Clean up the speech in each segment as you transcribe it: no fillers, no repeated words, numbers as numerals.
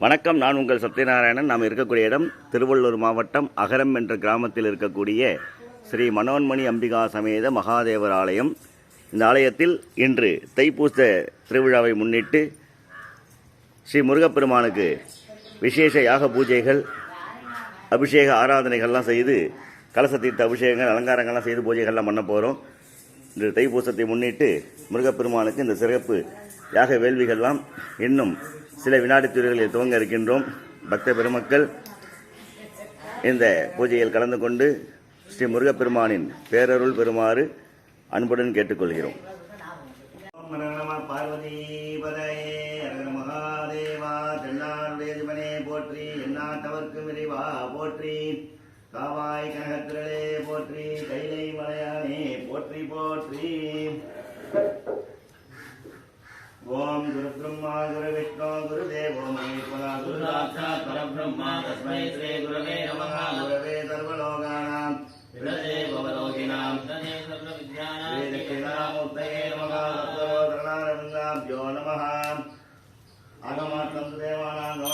வணக்கம். நான் உங்கள் சத்யநாராயணன். நாம் இருக்கக்கூடிய இடம் திருவள்ளூர் மாவட்டம் அகரம் என்ற கிராமத்தில் இருக்கக்கூடிய ஸ்ரீ மனோன்மணி அம்பிகா சமேத மகாதேவர் ஆலயம். இந்த ஆலயத்தில் இன்று தைப்பூச திருவிழாவை முன்னிட்டு ஸ்ரீ முருகப்பெருமானுக்கு விசேஷ யாக பூஜைகள், அபிஷேக ஆராதனைகள்லாம் செய்து, கலச தீர்த்த அபிஷேகங்கள், அலங்காரங்கள்லாம் செய்து பூஜைகள்லாம் பண்ண போகிறோம். இந்த தைப்பூசத்தை முன்னிட்டு முருகப்பெருமானுக்கு இந்த சிறப்பு யாக வேள்விகள்லாம் இன்னும் சில வினாடி துறைகளில் துவங்க இருக்கின்றோம். பக்த பெருமக்கள் இந்த பூஜையில் கலந்து கொண்டு ஸ்ரீ முருகப்பெருமானின் பேரருள் பெறுமாறு அன்புடன் கேட்டுக்கொள்கிறோம். மகாதேவா தென்னாடுடைய போற்றி, எந்நாட்டவர்க்கு விரைவா போற்றி, காவாய் கனகத்திரளே போற்றி, கைலை மலையானே போற்றி போற்றி. ஓம் குரு பிரம்மா குரு விஷ்ணு குரு தேவோ மகேஸ்வரா குரு சாட்சாத் பரபிரம்மா தஸ்மை ஸ்ரீ குரவே நமः. குரவே சர்வலோகானாம் விததே பவரோகிணாம் தனே சர்வ வித்யானாம் ஸ்ரீ தட்சிணாமூர்த்தயே நமः. சரணாரவிந்தாப்யோ நமः. ஆகமார்த்தம் தேவானாம்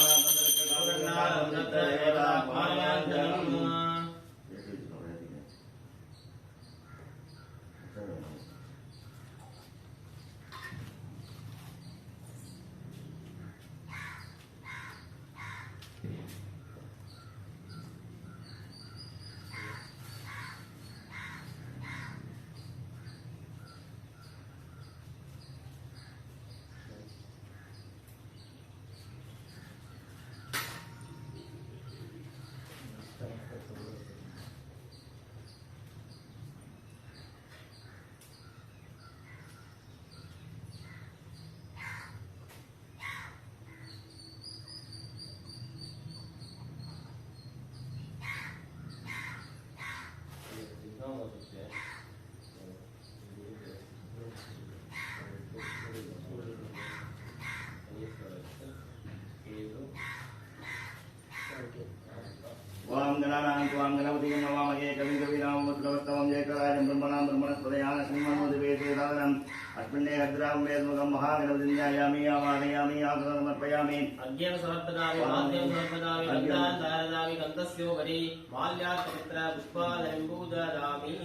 ஓம் கணானாம் துவாம் கணபதியம் நமாமகே கவிம் கவிராம் முத்கவஸ்தவம் ஜெயகராஜம் பிரம்மணாம் பிரம்மணஸ்பதயான ஸ்ரீமன் வேதேதானம் அஸ்மின்னே ஹத்ராம் வேதமுகம் மகாகணபதிஞாயாமி ஆவாகயாமி ஆகமர்ப்பயாமி. அக்யம் சமர்ப்பதாமி வாத்யம் சமர்ப்பதாமி கந்தான் தாரதாமி கந்தஸ்யோபரி மால்யாத் பவித்ர புஷ்பாதயம் பூஜாமி.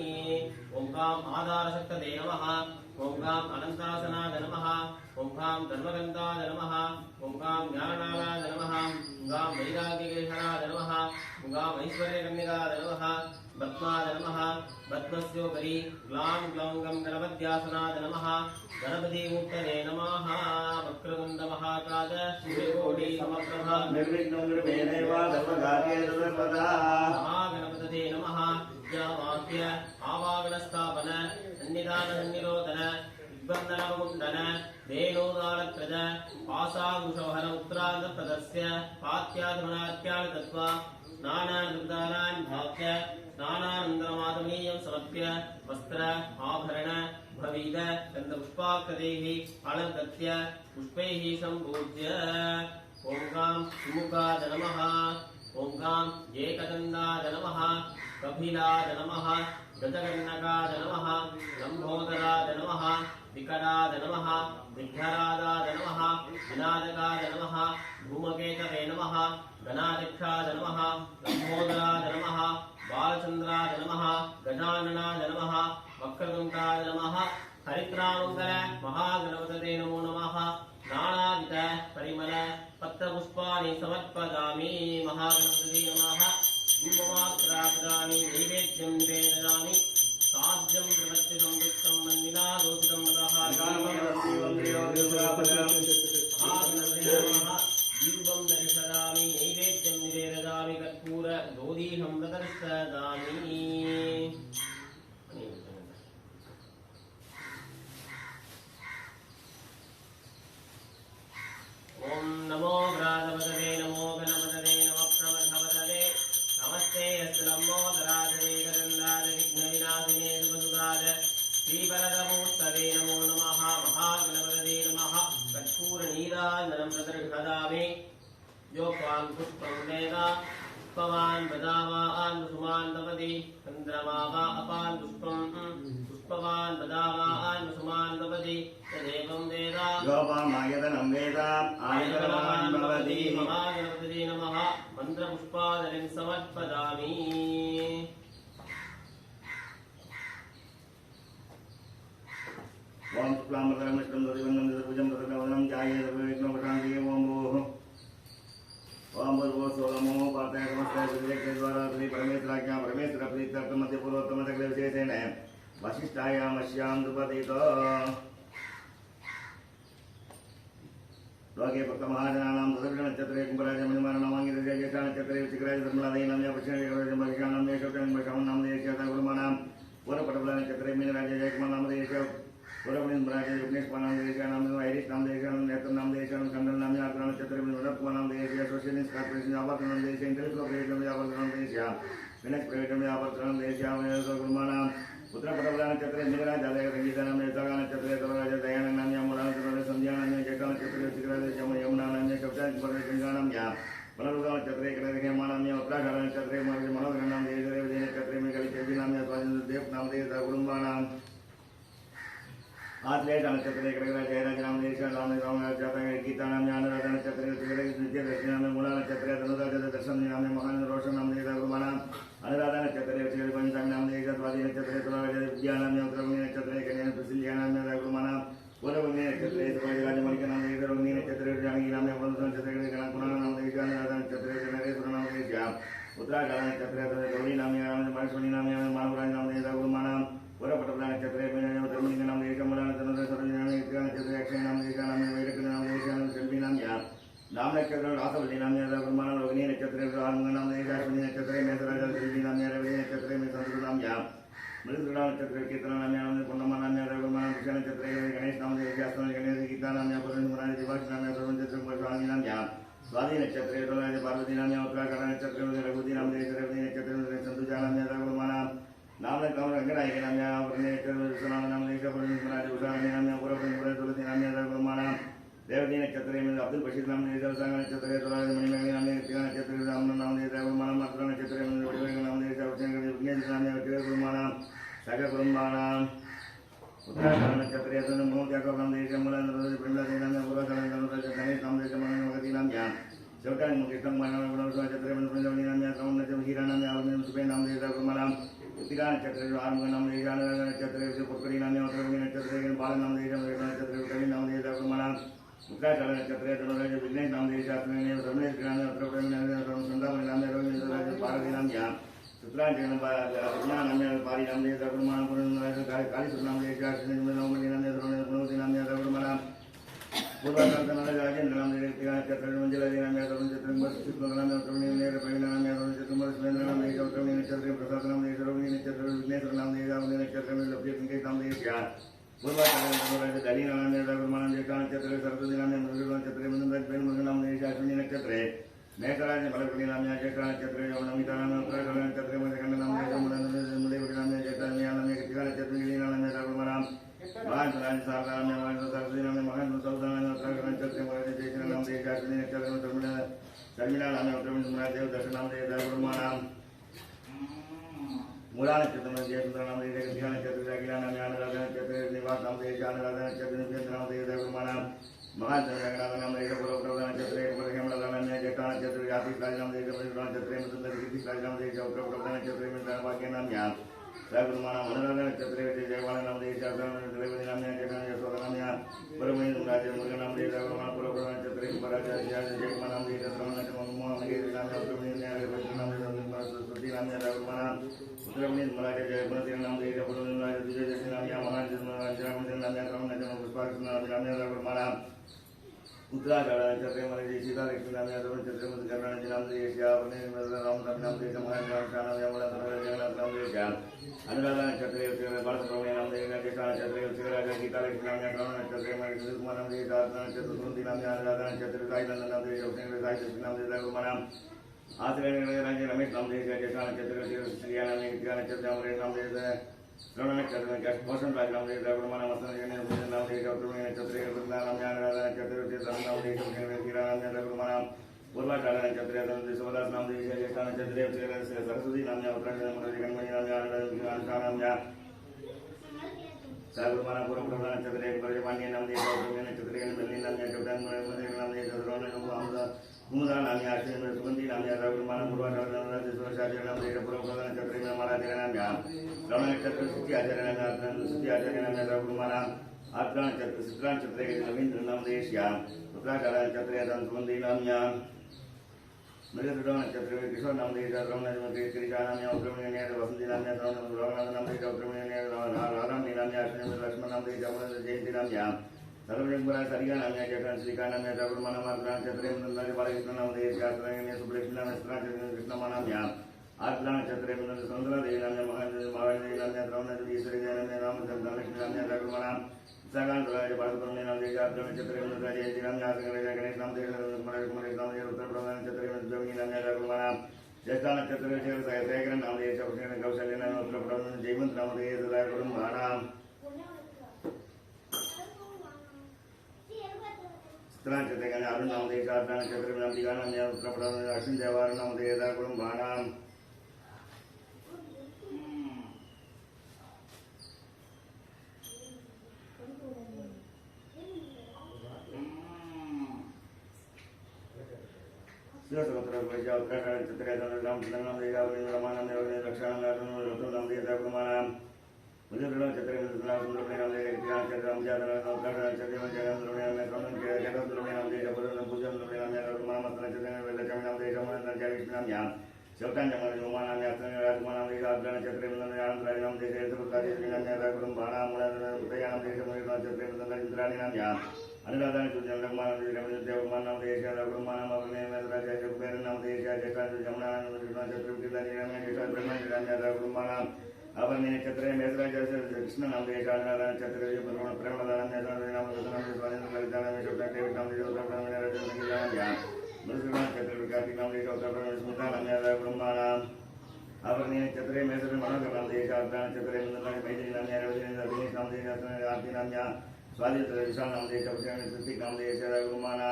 ஓங்காம் ஆதாரசக்ததே நமः. ஓங்காம் அனந்தாசனாத நமः. ஓங்காம் தர்மகந்தாத நமः. ஓங்காம் ஞானநாதாத நமः. ஓங்காம் வைராகியகேசனாத நமः. ஓங்காம் ஐஸ்வர்யகன்யகாத நமः. பத்மாத நமः. பத்மஸ்யோபரி க்ளாம் க்ளௌங்கம் கணபத்யாசனாத நமः. கணபதிமூர்த்தனே நமः. வக்ரதுண்ட மகாகாத சூரியகோடி சமப்ரபா நிர்விக்னம் நிர்மேனேவா சர்வகார்யேஷு சர்வதா. மகாகணபதே நமः. வாக்கிய ஆவாகனஸ்தாபன சன்னிதான சன்னிரோதன விக்வந்தனவகுண்டன தேனோதாளத்ரஜ பாசாங்குஷோஹர உத்ராந்த பிரதஸ்ய பாத்யாதுமனாத்யான தத்வா நானாநிருதானான் பாக்ய ஸ்நானானந்தரமாதமீயம் சமர்ப்பிய வஸ்திர ஆபரண பவீத கந்த புஷ்பாக்ரதைஹி அலங்கத்ய புஷ்பைஹி சம்பூஜ்ய. ஓங்காம் சுமுகாத நமः. ஓங்காம் ஏகதந்தாத நமः. கபிலாத நமः. கஜகர்ணகாத நமः. லம்போதராத நமः. விகடாத நமः. விக்னராதாத நமः. விநாதகாத நமः. பூமகேதவே நமः. கணாதக்ஷாத நமः. லம்போதராத நமः. பாலச்சந்திராத நமः. கஜானனாத நமः. வக்ரதுண்டாத நமः. ஹரித்ராமங்கல மகாகணபதே நமோ நமः. நானாவித பரிமள பத்ரபுஷ்பாணி சமர்ப்பதாமி. மகாகணபதே நமः. தூபமாத்ராபதாமி நைவேத்யம் நிவேதயாமி. சாத்யம் பிரவத்தி சம்புத்தம் மன்னினா தோஷிதம் தீபம் தரிசதாமி நைவேத்யம் நிவேதயாமி. கற்பூர தோதீகம் பிரதர்சதாமி. ஓம் நமோ கிராதபதவே நமோ கணபதவே நம பிரமதபதவே நமஸ்தே அஸ்து லம்போதராஜவே கரந்தாத விக்ன விநாசினே சுபசுதாத ஸ்ரீவரதமூர்த்தவே நமோ நமः. மகாகணபதே நமः. கற்பூர நீராஜனம் பிரதர்சதாமி. யோக்வான் புஷ்பம் வேத पुष्पवान् बदावान् कुसुमान् तपति चन्द्रमावा अपान् पुष्पवान् बदावान् कुसुमान् तपति तदेवं वेद गोपामायतनं वेद आयतनवान् भवति महागणपतये नमः मन्त्रपुष्पादलिं समर्पयामि ओम शुक्लांबरधरं विष्णुं शशिवर्णं चतुर्भुजं प्रसन्नवदनं ध्यायेत् ओम भूः ओम भूर्भुवः स्वः नमो पार्थाय नमस्ते विद्याद्वारा श्री परमेश्वराज्ञा परमेश्वर प्रीत्यर्थं मध्य पूर्वोत्तम सकल विशेषेण वशिष्ठायामस्यां द्रुपदितो लोके भक्तमहाजनानां तदभिनक्षत्रे कुम्भराजमणिमाननामाङ्गिरस्य ज्येष्ठानक्षत्रे वृश्चिकराज धर्मलादीनां च पश्चिमविक्रमराजमर्षाणां मेषोकं देशस्य गुरुमानां पूर्वपटबलनक्षत्रे मीनराज जयकुमारनाम देशस्य पुरवनिंद्राज विघ्नेश्वरनाम देशानां ऐरिष्णां देशानां नेत्रनां देशानां खण्डनां यात्रानक्षत्रे विनोदकुमारनां देशस्य सोशलिस्ट कॉर्पोरेशन आवर्तनं देशस्य इंटेलेक्चुअल आवर्तनं देशस्य विनेश प्रेटम आवर्तनं देशस्य गुरुमानां उत्तरपटबलनक्षत्रे मीनराज जातक संगीतानां नेत्रगानक्षत्रे तवराज दयाननां यामुनानक्षत्रे संध्यानां जयकानक्षत्रे शिखराज यमुनानां कप्तानक्षत्रे या मनोरुगानक्षत्रे कनकहेमानां उत्तराखण्डनक्षत्रे मनोहरनां देशरे विजयनक्षत्रे मेघलिचेविनां स्वाधीनदेवनां देशस्य गुरुमानां आत्लेट नक्षत्रे कडगरा जयराजनाम देशानाम रामराजाता गीतानाम ज्ञानराजा नक्षत्रे नित्य दर्शनाम मूला नक्षत्रे धनुराजा दर्शन नाम महान रोशन नाम देशा गुरुमानाम अनुराधा नक्षत्रे श्री पंचांग नाम देशा स्वाति नक्षत्रे तुलाराजा विद्यानाम उत्तरवंगी नक्षत्रे कन्या प्रसिद्धियानाम गुरुमानाम पूर्ववंगी नक्षत्रे सुभाषराज मणिक नाम देशा रोहिणी नक्षत्रे जानकी नाम वंश नक्षत्रे गणकुना नाम देशा अनुराधा नक्षत्रे नरेश्वर नाम देशा उत्तराखंड नक्षत्रे गौरी नाम महेश्वरी नाम मानवराज नाम देशा गुरुमानाम पूर्वपटबला नक्षत्रे धर्मलिंग नाम देशमूलान सरनाम नक्षत्रे अक्षय नाम देशानाम वैरक नाम देशानाम शिल्पी नाम या नाम नक्षत्र रासवल्ली नाम गुरुमानाम रोहिणी नक्षत्रे आर्मंग नाम देशाश्विनी नक्षत्रे मेषराज शिल्पी नाम रवि नक्षत्रे में संस्कृत नाम या मृदुला नक्षत्रे कीर्तन नाम पूर्णमा नाम गुरुमानाम कृष्ण नक्षत्रे गणेश नाम देशास्त्र गणेश गीता नाम पुरुष दिवास नाम स्वामी नाम या स्वाति नक्षत्रे पार्वती नाम उत्तराखंड नक्षत्रे रघुवती नाम देश रवि नक्षत्रे संतुजा नाम गुरुमानाम नाम रंगनायक नाम विश्वनाथ नाम देशराज उषाणी नाम पूर्व तुलसी नाम गुरुमानाम देवती नक्षत्रे अब्दुल बशीर नाम देशांग नक्षत्रे तुलाज मणिमणि नाम नक्षत्रे राम नाम देश गुरुमानाम मथुरा नक्षत्रे नाम देश विघ्नेश नाम गुरुमानाम सग गुरुमानाम उत्तराखंड नक्षत्रे मोहत्याग नाम देश मूला नाम गणेश नाम देश मगती नाम ज्ञान शेवटाणी कृष्ण नक्षत्रे नाम हीरा नाम सुबे नाम देश गुरुमानाम उत्तिका नक्षत्रे आर्मंग नाम देश नक्षत्रे पुष्करी नाम उत्तरवंगी नक्षत्रे बाल नाम देश नक्षत्रे कवि नाम देश गुरुमानाम उत्तराखंड नक्षत्रे धनुराज विघ्नेश नाम देश रमेश नाम उत्तरवंगी नाम रविंद्रराज पार्वती नाम या चित्रांजन नाम पारी नाम देश गुरुमानाम कालीसुर नाम देश नवमणि नाम गुणवती नाम गुरुमानाम पूर्वाकर्तन राजेंद्र नाम नक्षत्र मंजलाजी नाम नाम प्रवीण नाम सुरेंद्र नाम उत्तरवंगी नक्षत्र प्रसाद नाम रोहिणी नक्षत्र विघ्नेश्वर नाम नक्षत्र में लभ्य नाम देश पूर्वाकर्तन दली नाम गुरुमानाम ज्येष्ठ नक्षत्र सरस्वती नाम मृग नक्षत्र मृग नाम देश अश्विनी नक्षत्रे मेघराज फलकुली नाम ज्येष्ठ नक्षत्र नमिता नाम उत्तराखंड नक्षत्र मध्यखंड नाम मुदेवटी नाम ज्येष्ठ नाम कृतिका नक्षत्र नाम गुरुमानाम महान सरस्वती नाम महान सौदान उत्तराखंड नक्षत्र जयश्री नाम देश अश्विनी नक्षत्र शर्मिला नाम उत्तरवंगी देव दर्शन नाम देश गुरुमानाम मूला नक्षत्र जयसुंदर नाम देश कृतिका नक्षत्र अखिला नाम अनुराधा नक्षत्र निवास नाम देश अनुराधा नक्षत्र निवेद नाम देश गुरुमानाम महान जगन्नाथ नाम देश पूर्वपटबला नक्षत्र हेमला नाम ज्येष्ठ नक्षत्र आतिश राज नाम देश नक्षत्र सुंदर कीर्ति राज नाम देश उत्तरपटबला नक्षत्र भाग्य नाम या गुरुमानाम अनुराधा नक्षत्रे जयवाण नाम देश द्रौपदी नाम यशोद नाम परमणि राज मुरुग नाम देश गुरुमानाम पूर्वपटबला नक्षत्रे कुंभराज जयकुमार नाम देश नाम श्रुति नाम गुरुमानाम उत्तरवंगी मराठे जयपुर नाम देश पूर्वराज विजय नाम महान नाम पुष्पाकृष्ण नाम गुरुमानाम उत्तराखंड नक्षत्रे मलय सीता लक्ष्मी नाम नक्षत्र कर्णाजी नाम देश राम नाम देश महान जगन्नाथ नाम देश अनुराधा नक्षत्रे बालसुब्रमण्य नाम देश ज्येष्ठ नक्षत्रे शिवराज गीता लक्ष्मी नाम नक्षत्रे कुमार नाम देश नक्षत्र सुंदरी नाम अनुराधा नक्षत्र साई नंदन नाम देश साई लक्ष्मी नाम देश गुरुमानाम आश्रय रमेश नाम देश ज्येष्ठ नक्षत्र श्रिया नाम कृतिका नक्षत्र नाम देश श्रवण नक्षत्र पोषण राज नाम देश गुरुमानाम नाम देश उत्तरवंगी नक्षत्र नाम अनुराधा नक्षत्र नाम देश हीरा नाम गुरुमानाम पूर्वाषाढ नक्षत्रे सुभदास नाम देवी ज्येष्ठा नक्षत्रे सरस्वती नाम्या उत्तरायण कन्मणि नाम्या अनुषा नाम्या सागुमाना पूर्वप्रभा नक्षत्रे ब्रजपाण्य नाम देवी नक्षत्रे बल्ली नाम्या कप्तान नाम देवी चतुर्वर्ण कुमुदा नाम्या अश्विनी सुगंधी नाम्या सागुमाना पूर्वाषाढ सुरशाचार्य नाम देवी पूर्वप्रभा नक्षत्रे महाराज नाम्या श्रवण नक्षत्र सुखी आचार्य नाम्या सुखी आचार्य नाम्या सागुमाना आत्रा नक्षत्र चित्रा नक्षत्रे रवींद्र नाम देश्या उत्तराषाढ नक्षत्रे सुगंधी नाम्या मृगद्रव नक्षत्र किशोर नाम देवी श्रवण श्रीजा नाम्या उत्तरमणि वसंती नाम्या श्रवण नाम देवी उत्तरमणि राम नाम्या अश्विनी लक्ष्मण नाम देवी जयंती नाम्या सर्वजंगपुरा सरिया नाम्या जगन श्रीका नाम्या जगुर्माना मात्रा नक्षत्रे बालकृष्ण नाम देवी शास्त्र सुब्रह्मण्य नाम कृष्ण नाम्या आत्रा नक्षत्रे सुंदरा देवी नाम्या महादेवी नाम्या श्रवण ईश्वरी देवी नाम्या राम लक्ष्मी नाम्या जगुर्माना सगान राज बालकृष्ण नाम देवी आत्रा नक्षत्रे जयंती नाम्या गणेश नाम देवी कुमार नाम देवी उत्तर नक्षत्रे जगनी नाम्या जगुर्माना ज्येष्ठा नक्षत्र शेखर नाम देवी कौशल्य नाम उत्तर जयवंत नाम देवी सदाकुलम भाणा चित्रा नक्षत्र अरुण नाम देवी शारदा नक्षत्र अंबिका नाम्या उत्तर अश्विन देवार नाम देवी सदाकुलम भाणा उत्तराखंड चित्र राम नाम देवी रमान लक्षण नाम देवी सदाकुलम मुझे चित्र नाम देवी अनुराधा देवमान नाम देश रघुमान नाम देश जमुना रघुमान अवर्ण नक्षत्र मेघराज कृष्ण नाम देश अनुराधा नक्षत्र प्रेमदान नक्षत्र कार्तिक नाम देश स्मृता नाम रघुमान अवर्ण नक्षत्र मेघर मनोहर नाम देश नक्षत्र मैत्री नाम दिनेश नाम देश आरती नाम्या स्वादित विशाल नाम देश कृतिक नाम देश रघुमाना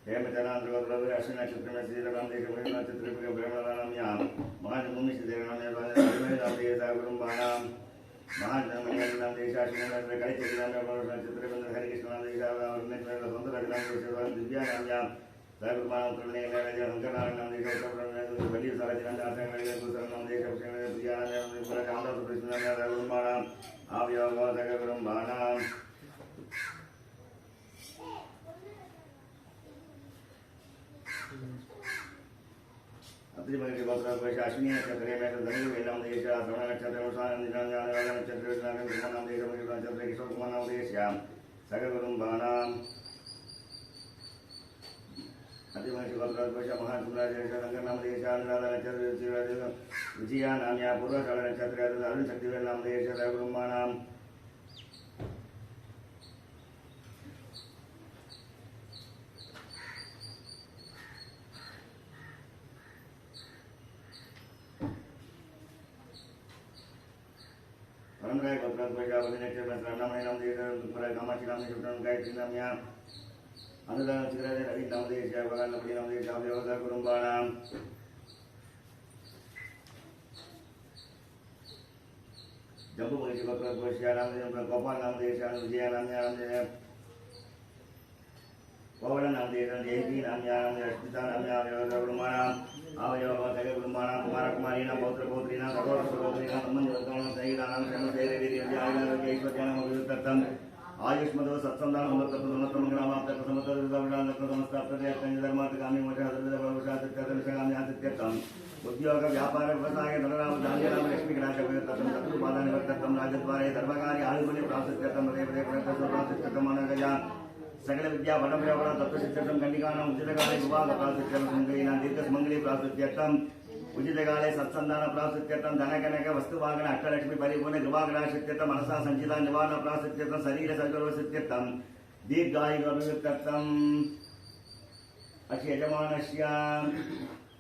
हेमचंद्र अश्विन नक्षत्र में श्री राम देश नक्षत्र ब्रह्मणाम्या महाजमुनि श्री नाम देश रघुमाना महाजन नाम देश अश्विन कलिचरी नाम नक्षत्र हरिकृष्ण नाम देश सुंदर नाम दिव्या नाम्या रघुमान शंकरनारायण नाम देश बलि सारथी नाम देश प्रिया कामदास कृष्ण नाम रघुमाना आवयोग ब्रह्माना अश्विनी नक्षत्र में नाम देश श्रवण नक्षत्र नक्षत्र नाम देश नक्षत्र किशोर कुमार नाम देश सगुरुम्बाना महान नाम देश अनुराधा नक्षत्र विजया नाम्या पूर्वाषाढ़ नक्षत्र अरुण शक्तिवेल नाम देश रघुरुम्बाना नाम देश कामाक्षी नाम गायत्री नाम्या अनुदान चित्राचे रवि नाम देश भगवान नपडी नाम देश व्यवसाय कुटुंबाना जम्बू मुनिची भक्त नाम देश गोपाल नाम देश विजया नाम्या पवन नाम देश जयंती नाम्या अस्मिता नाम्या व्यवसाय कुटुंबाना आवयोग सगळे कुटुंबाना कुमार कुमारी नाम पौत्र पौत्री नाम सगोदर सगोदरी नाम संबंध सहिता नाम श्रम शैली ऐश्वर्य नाम विरुद्धर्थम आयुष्मदो सत्संधान उद्योग व्यापार व्यवसाय नरराम धान्यराम लक्ष्मी निवर्तकम राजद्वारे धर्मकार्य आयुबली प्राप्त सकल विद्या वनम तत्वसिद्धम कंडिकानाम उचितकाले विवाह प्राप्त दीर्घसुमंगली प्राप्त उचितकाले सत्संधान प्राप्त धनकनक वस्तुवाहन अष्टलक्ष्मी परिपूर्ण कृपाग्राशित्यर्थम मनसा संचिता निवारण प्राप्त शरीर सर्वसित्यर्थम दीर्घायुर्विवृत्तम अस्य यजमानस्य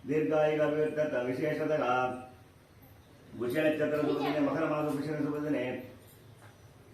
दीर्घायुर्विवृत्त विशेषतः भूषण नक्षत्र सुदिने मकर मास भूषण सुदिने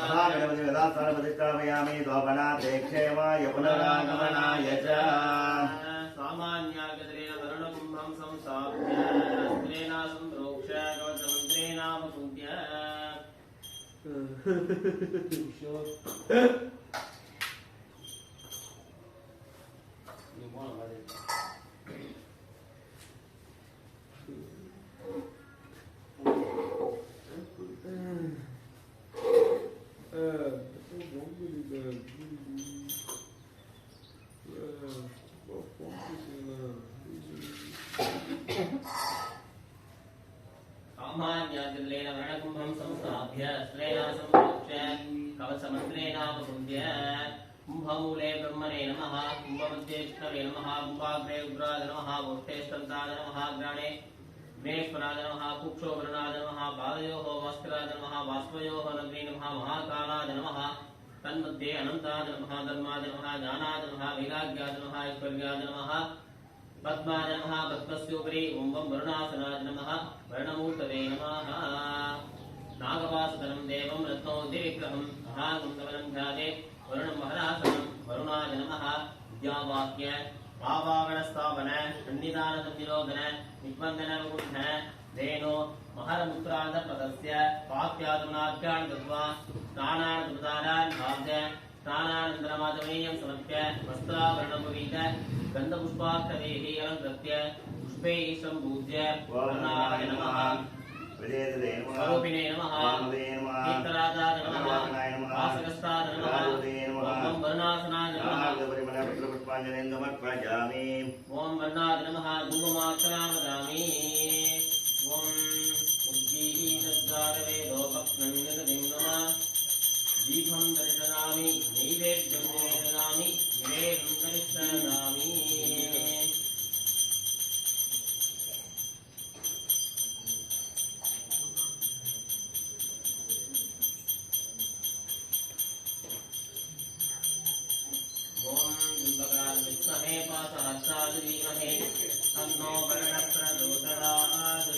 महागणपति प्रतिष्ठापयामि द्वापनाथे क्षेमाय पुनरागमनाय च सामान्यागतरेण वरुणकुम्भं संस्थाप्य अस्त्रेण सम्प्रोक्ष कवचमन्त्रेणावकुन्त्य सामान्यागतरेण वरुणकुम्भं संस्थाप्य अस्त्रेण सम्प्रोक्ष कवचमन्त्रेणावकुन्त्य कुम्भमूले ब्रह्मणे नमः कुम्भमध्ये विष्णवे नमः कुम्भाग्रे उग्राय नमः गोष्ठेष्टन्ताय नमः ग्राणे मेश्वराय नमः कुक्षोवरणाय नमः बालयोः भास्कराय नमः वाष्पयोः नग्ने नमः महाकालाय नमः तन्मध्ये अनन्ताय नमः धर्माय नमः ज्ञानाय नमः वैराग्याय नमः ऐश्वर्याय नमः पद्माय नमः पद्मस्योपरि ओं वरुणासनाय नमः वर्णमूर्तवे नमः नागवासुधनं देवं रत्नोदिविग्रहं महागुन्दवनं ध्याये वरुणं महरासनं वरुणाय नमः विद्यावाक्य आवागणस्थापन सन्निधानसंनिरोधन निबन्धनविमुढ धेनो महरमुत्रादपदस्य पाप्यादुनाभ्यां दत्वा स्नानानन्तरान् भाव्य स्नानानन्तरमाचमनीयं समर्प्य वस्त्राभरणमुपवीत गन्धपुष्पाक्षदैः अलङ्कृत्य पुष्पैः सम्पूज्य वरुणाय नमः स्वरूपिणे नमः कीर्तराजाय नमः वासगस्ताय नमः ओं वरुणासनाय नमः ओं वर्णाय नमः धूममाक्षरामदामि ओं उज्जीवनद्वारवेदोपक्नन्यतदिं नमः दीपं दर्शयामि नैवेद्यं दर्शयामि निवेदं दर्शयामि ओम बिंबकाल विष्णवे पासहस्राद धीमहि तन्नो वर्णप्रचोदयात्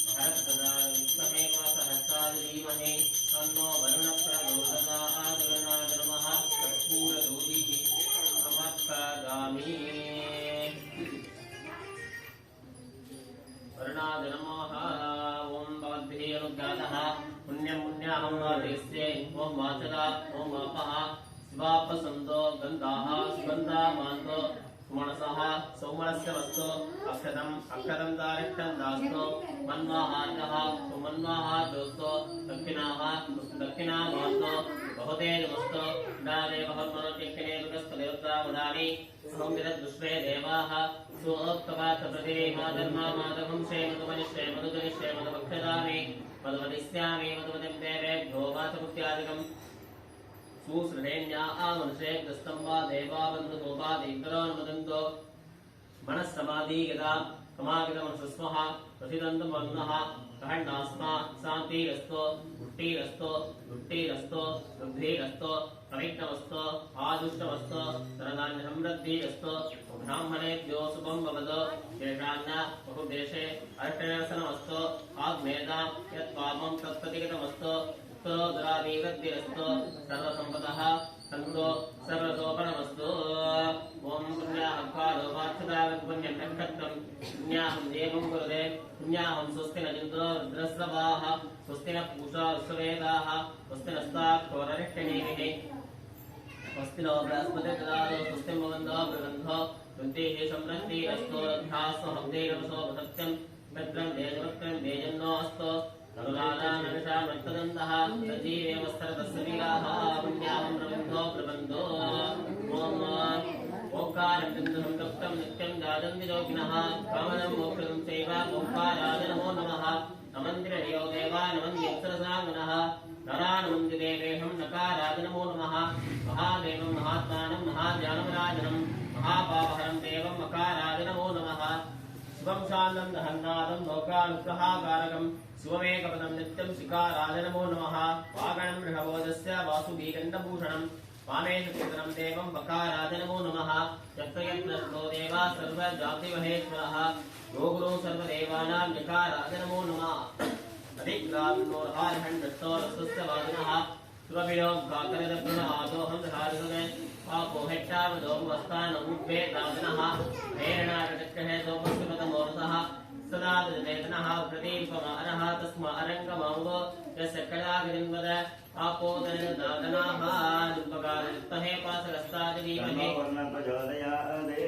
भरतदाल विष्णवे पासहस्राद धीमहि तन्नो वर्णप्रचोदयात् वर्णाय नमः कर्पूरधूलिः समर्पयामि वर्णाय नमः ओम भवद्भिः अनुग्रहः पुण्यं पुण्याहं वादेस्ये ओम वाचदा ओम वापः शिवापसंदो गन्धाः सुगन्धामान्तो सुमनसः सौमनस्य वस्तु अक्षतं दारिष्टं दास्तो मन्वाहार्यः सुमन्वाहार्योस्तो दक्षिणामान्तो बहुतेजमस्तो नादेवहर्मनोत्यक्षिणेरुकस्थलेवदावदानि सौमिरद्दुष्वे देवाः सोक्तपार्थप्रतिमाधर्मामादहं श्रेमदुमनिश्रे मधुजनिश्रे मधुभक्षदामि मधुवदिष्यामि मधुवदिं देवेभ्यो वाचमुत्यादिकम् सुश्रेण्या आमनुषे दस्तंबा देवावन्दतोपा देवरानुमदन्तो मनस्समाधि यदा समागतमनसस्मः प्रसिदन्तमन्नः कहण्डास्मा शान्तिरस्तो पुष्टिरस्तो दुष्टिरस्तो वृद्धिरस्तो पवित्रमस्तो आदुष्टमस्तो धनधान्यसमृद्धिरस्तो ब्राह्मणेभ्यो शुभं भवतु शेषान्न बहुदेशे अष्टदर्शनमस्तो आग्मेदा यत्पापं तत्प्रतिगतमस्तो उत्तरोदरादिवृद्धिरस्तो सर्वसम्पदः सन्तो सर्वतोपणमस्तु ओम पुण्याहं वाच्यतावत्पुण्यं नक्षत्रं पुण्याहं देवं कुरुदे पुण्याहं स्वस्ति न जिन्दो रुद्रस्रवाः स्वस्ति न पूषा विश्ववेदाः स्वस्ति नस्ताक्षोररिष्टनेमिः स्वस्ति नो बृहस्पतिर्ददातु स्वस्ति भवन्तो बृहन्तो वृद्धिः समृद्धिरस्तो रथास्तु हव्यैरवसो सत्यं भद्रं देजवक्त्रं देजन्नो अस्तु करुणादानविषामर्थदन्तः सजीवेवस्तरतस्य वीराः पुण्याहं प्रबन्धो प्रबन्धो ओम ओंकारं बिन्दुं तप्तं नित्यं जाजन्ति योगिनः कामनं मोक्षं चैव ओंकाराय नमो नमः नमन्दिरयो देवा नमन्दिरसरसाङ्गनः नरानमन्ति देवेहं नकाराय नमो नमः महादेवं महात्मानं महाज्ञानमराजनं महापापहरं देवं मकाराय नमो नमः शिवं शान्तं दहन्नादं लोकानुग्रहाकारकं शिवमेकपदं नित्यं शिखाराय नमो नमः वागणं ऋषभोजस्य वासुगीकण्ठभूषणं वामेशचेतनं देवं वकाराय नमो नमः यत्रयत्रस्तो देवा सर्वजातिमहेश्वरः गोगुरो सर्वदेवानां यकाराय नमो नमः अधिग्रामोर्हारहण्डस्तोरस्तस्य वादिनः सुरभिरो गाकरदग्रहादोहं धारिसुने आपो हेट्टावदोमस्तानमुद्भे दादिनः हेरणारचक्रहे सोमस्कृतमोरसः सदा वेदनः प्रदीपमानः तस्मा अरङ्गमाङ्गो यस्य कलागिरिन्वद आपो दनदादनाः दुर्पकारयुक्तहे पासरस्तादिवीमहे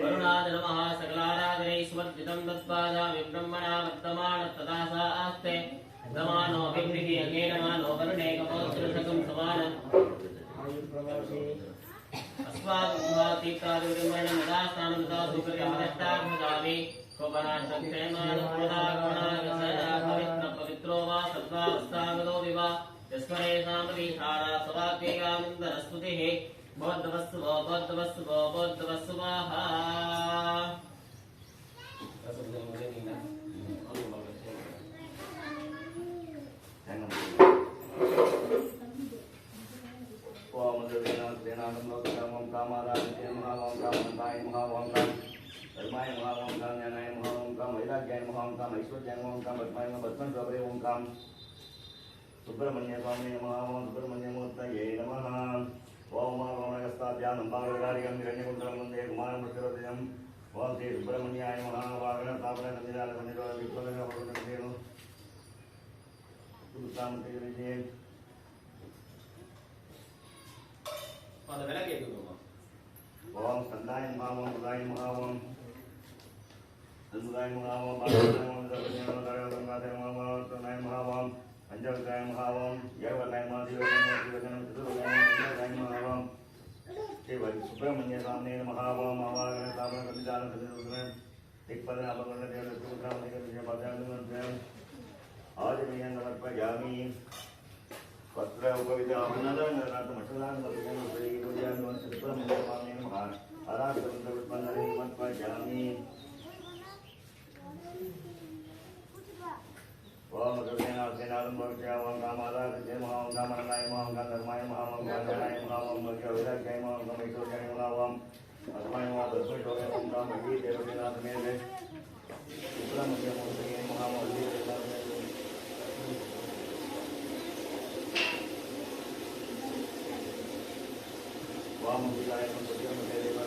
वरुणाद नमः सकलाराधनैश्वर्जितं तत्पादामि ब्रह्मणा वर्तमानस्तदा सा आस्ते समानो विभ्रिः अज्ञेनमानो वरुणेकपोत्रशकं समानम् अस्माकं यदास्थानं दासुकर्यमदष्टाभुजामि पवित्रो वा सर्वावस्थागतो विवा यस्मरे सामवीहारा सवाक्येगानन्दरस्तुतिः बौद्धवस्तु बौद्धवस्तु वाहा सुब्रह्मण्य स्वामी नमः ओम सुब्रह्मण्यमूर्तये नमः ओम ओमगस्ताभ्यां भागकार्यं हिरण्यकुण्डलं वन्दे कुमारमृत्युरतिजम् ओम श्री सुब्रह्मण्याय नमः वागणस्थापन सन्निधान सन्निधो विप्लवगणपतिर्देव सुब्रह्मण्यविजये அந்த விளக்கு ஏத்துறோம் ओम स्कंदाय नमः ओम बुधाय नमः ओम दुर्गाय नमः ओम बालाय नमः दर्शनाय नमः गंगाधर नमः तनाय नमः ओम अंजलकाय नमः ओम यवनाय नमः दिवनाय नमः चतुर्गाय नमः ओम श्री सुब्रह्मण्य स्वामी नमः ओम आवाहन स्थापन सन्निधान सन्निधि दिक्पदन अपगण देव सुब्रह्मण्य के पदार्थ आज मैं समर्पयामि पत्र उपविधाननाथ मठलान श्री पूजन सुब्रह्मण्य स्वामी नमः आराधन समर्पयामि ओम गगनेनाथेनादं भवत्या ओम कामादाय नमः ओम कामनाय नमः ओम धर्माय नमः ओम ज्ञानाय नमः ओम भगवद्गीताय नमः ओम ईश्वराय नमः ओम अस्मै नमः दर्शनाय ओम कामगी देवतेनाथ मेरे सुब्रह्मण्य मूर्तये नमः ओम वाम विदाय नमः सत्यम देवा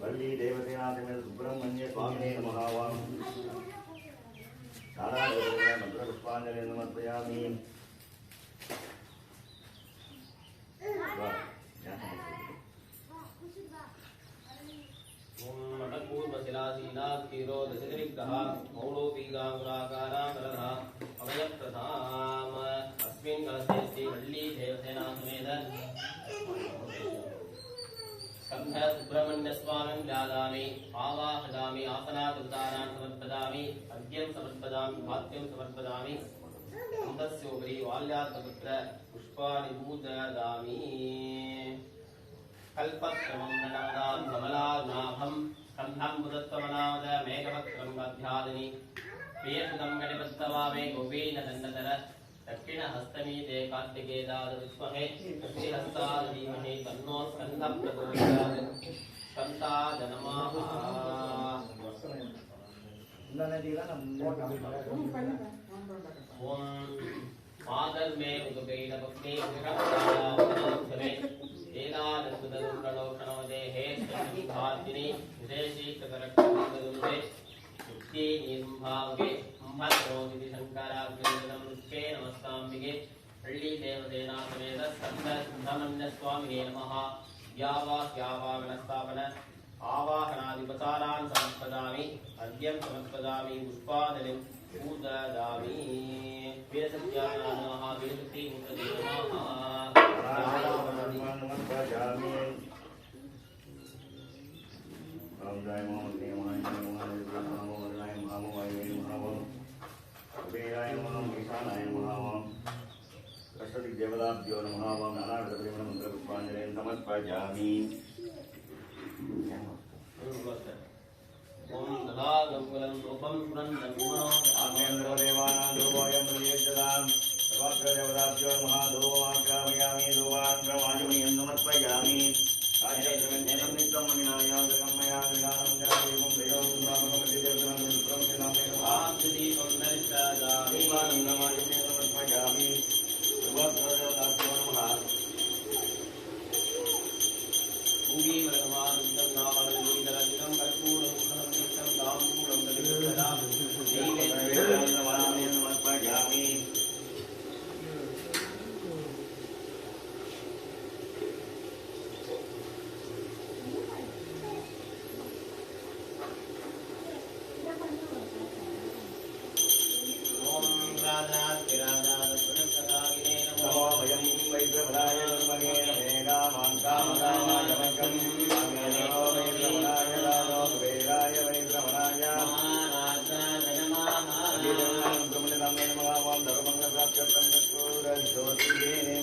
वल्ली देवतेनाथ में सुब्रह्मण्य स्वामी नमः ओम नारायण मंत्र पुष्पांजलि समर्पयामि मठपूर्वशिलासीनाक्षीरोदशनिग्रह मौलोपीगाङ्गुराकारामरः अभयप्रधाम अस्मिन् कलशे श्रीवल्ली देवसेनासमेत स्कन्ध सुब्रह्मण्यस्वामिं व्यादामि आवाहयामि आसनाकृतारान् समर्पयामि अर्घ्यं समर्पयामि भात्यं समर्पयामि कुन्दस्योपरि वाल्यार्थपुत्र पुष्पाणि पूजयामि कल्पत्रमं ननमदां कमलानाभं स्कन्धं पुरत्वमनामद मेघवक्त्रं गध्यादिनि प्रियसुतं गणपत्तवामे गोपीनदण्डधर दक्षिणहस्तमीते कार्तिकेयाद विद्महे दक्षिणहस्ताद धीमहि तन्नो स्कन्दः प्रचोदयात् स्कन्दाय नमः ओम मादर में उदगैन भक्ति विषक्तायावतनोत्सवे एलादसुदरुकलोकनोदे हे संभातिनि विदेशीकृतरक्षणदुर्गे युक्ति निर्भावगे म्भद्रोदिति शङ्कराग्निदं रुच्चे नमस्ताम्बिगे हल्ली देवसेना समेत स्कन्द सुब्रह्मण्य स्वामिने नमः व्यावाह्यावागणस्थापन आवाहनादिपचारान् समर्पयामि अर्घ्यं समर्पयामि पुष्पाञ्जलिं पूजामि वीरसत्याय नमः वीरशक्ति मूर्तये नमः नमस्कारामि ओम जय मोहन देवाय नमः नमो वरदाय नमो वाय नमः वेदाय नमः ईशानाय नमः कष्टदि देवताभ्यो नमः ओम नारायण मंत्र पुष्पांजलि समर्पयामि ओम ददागंगलं रूपं स्मरन्तं आमेन्द्रो देवानां धूपोऽयं प्रदीयताम् सर्वत्र देवताभ्यो नमः धूपमाक्रमयामि धूपाक्रमाजमयं समर्पयामि राजैकमेनं नित्यं मणिनायां जगन्मया विधानं जनादेवं देवं सुरामकं देवं सुत्रं नामेन आदिति सुन्दरिष्टायामि दीवानन्दमायं समर्पयामि सर्वत्र देवताभ्यो नमः पूगी वरमानन्दं नामलीलरजनं कर्पूरपूर्णं नित्यं दामूलं दलितदां नैवेद्यं समर्पयामि नमो वयं वैद्यवराय धर्मणे मेघामान्तामदाय वैकं नमो वैद्यवराय राजो वेदाय वैद्यवराय अदिदं ब्रह्मणं नमः ओम धर्मङ्गप्राप्त्यर्थं चक्षुरज्योतिये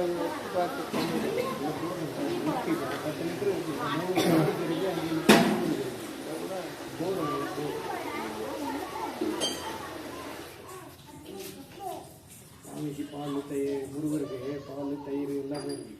ஒரு பாட்டுக்கு சாமிக்கு பால் தயிர் முருகருக்கு பால் தயிர் எல்லாமே இருக்கு.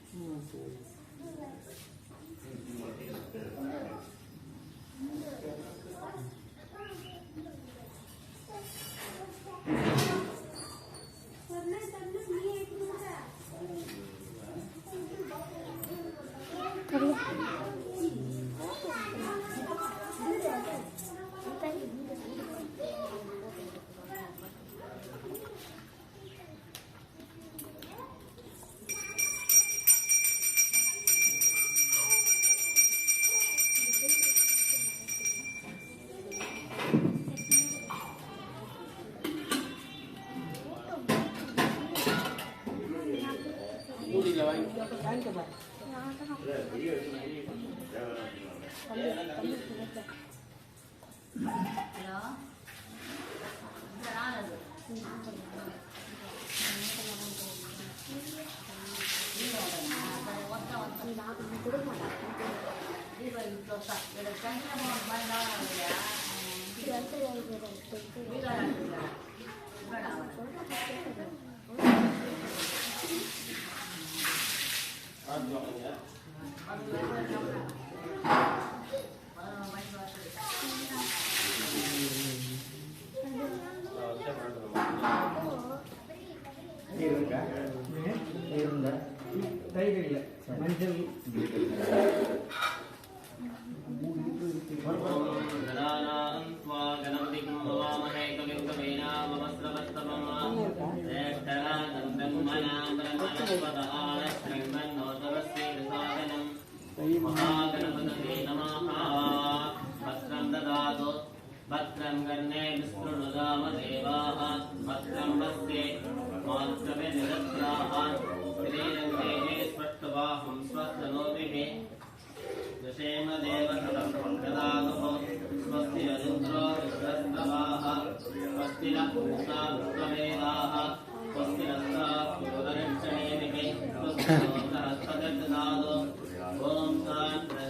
தயிர் இல்லை மஞ்சள் भद्रं कर्णे विष्णुनुदाम देवाः भद्रं पश्ये मात्रमे निरत्राः श्रीरङ्गेः स्पष्टवाहं स्वस्तनोभिः दशेम देवसतं ददातुः स्वस्ति अरुद्रो रुद्रस्तवाः स्वस्ति नः पूषा विश्ववेदाः स्वस्ति नस्तात्पुरुदर्शनेभिः स्वस्ति नो सहस्रददातु ॐ शान्तिः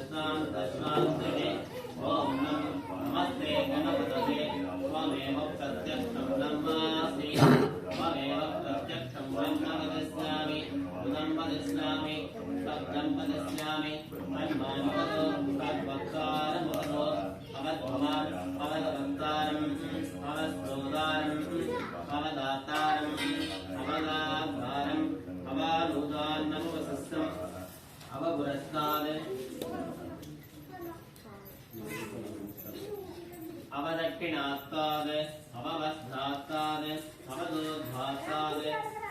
ॐ नमस्ते गणपतये त्वमेव प्रत्यक्षं ब्रह्मासि त्वमेव प्रत्यक्षं ब्रह्म वदिष्यामि बुधं वदिष्यामि सत्यं वदिष्यामि तन्मानवतो तद्वक्तारमुतो अवद्भवान् अवदवक्तारम् अवस्तोदारम् अवदात अवदक्षिणात्ताद् अववस्त्रात्ताद् अवदोद्धात्ताद्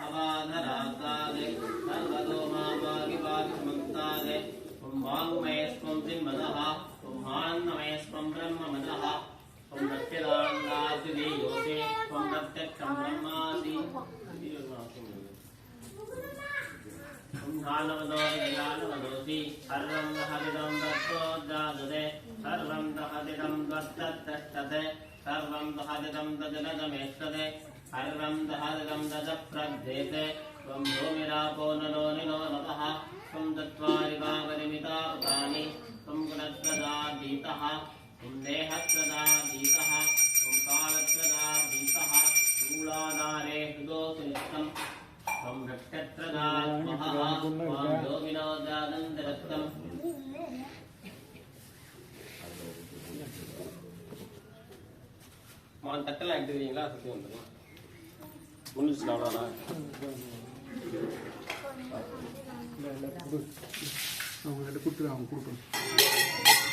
अवाधरात्ताद् सर्वतोमापागिपागिसमन्ताद् त्वं वाङ्मयस्त्वं चिन्मदः त्वं आनन्दमयस्त्वं ब्रह्ममदः त्वं प्रत्यदानन्दाद्युदीयोऽसि त्वं प्रत्यक्षं ब्रह्मासि ्यानवदोषि सर्वं दहदिदं दत्तोद्दादुदे सर्वं दहदिदं दत्तत्तष्टते सर्वं दहदिदं दजनदमेष्टते सर्वं दहदिदं दजप्रद्धेते त्वं भूमिरापो नलो निलो नतः त्वं चत्वारि भागनिमितावतानि त्वं गुणप्रदादीतः त्वं देहप्रदादीतः त्वं कालप्रदादीतः मूलाधारे हृदोऽसुनिष्टम् त्वं नक्षत्रदात्महः त्वां योगिनोदानन्दरत्नम् மான் தட்டெல்லாம் எடுத்துக்கிறீங்களா சுற்றி வந்துடும் முடிஞ்சிச்சு அவ்வளோண்ணா அவங்க கொடுத்துரு அவங்க கொடுக்கணும்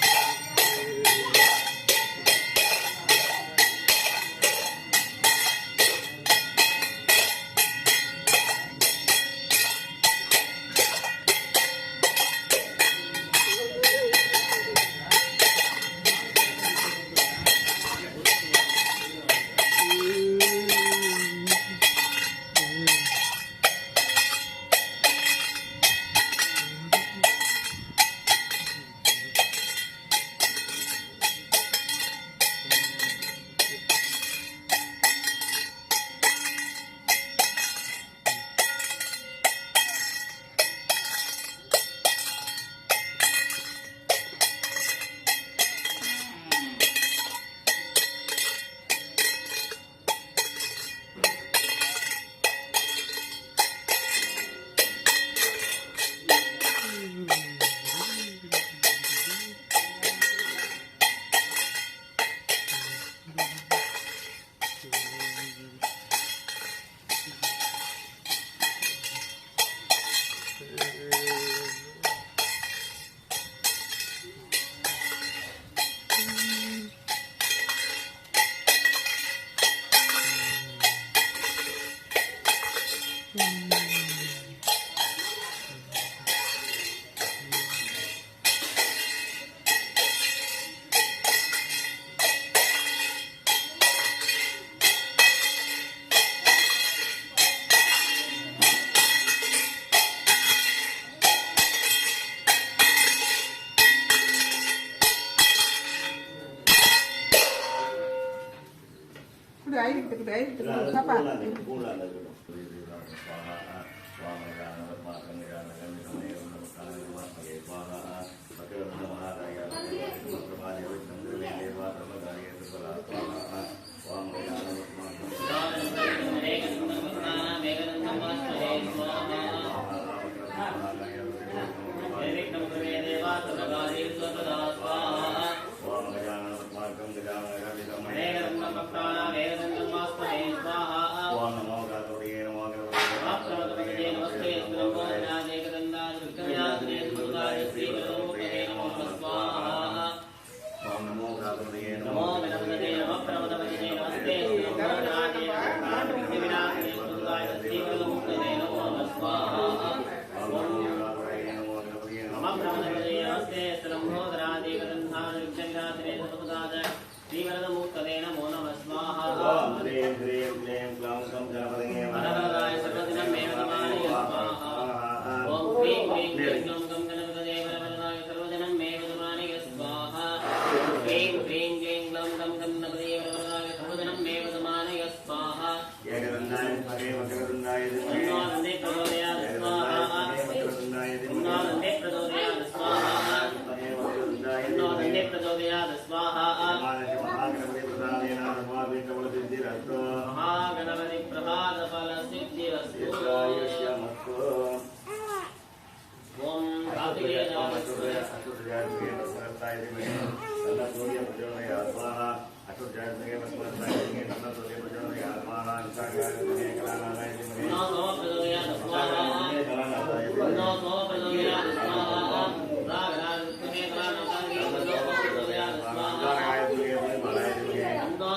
No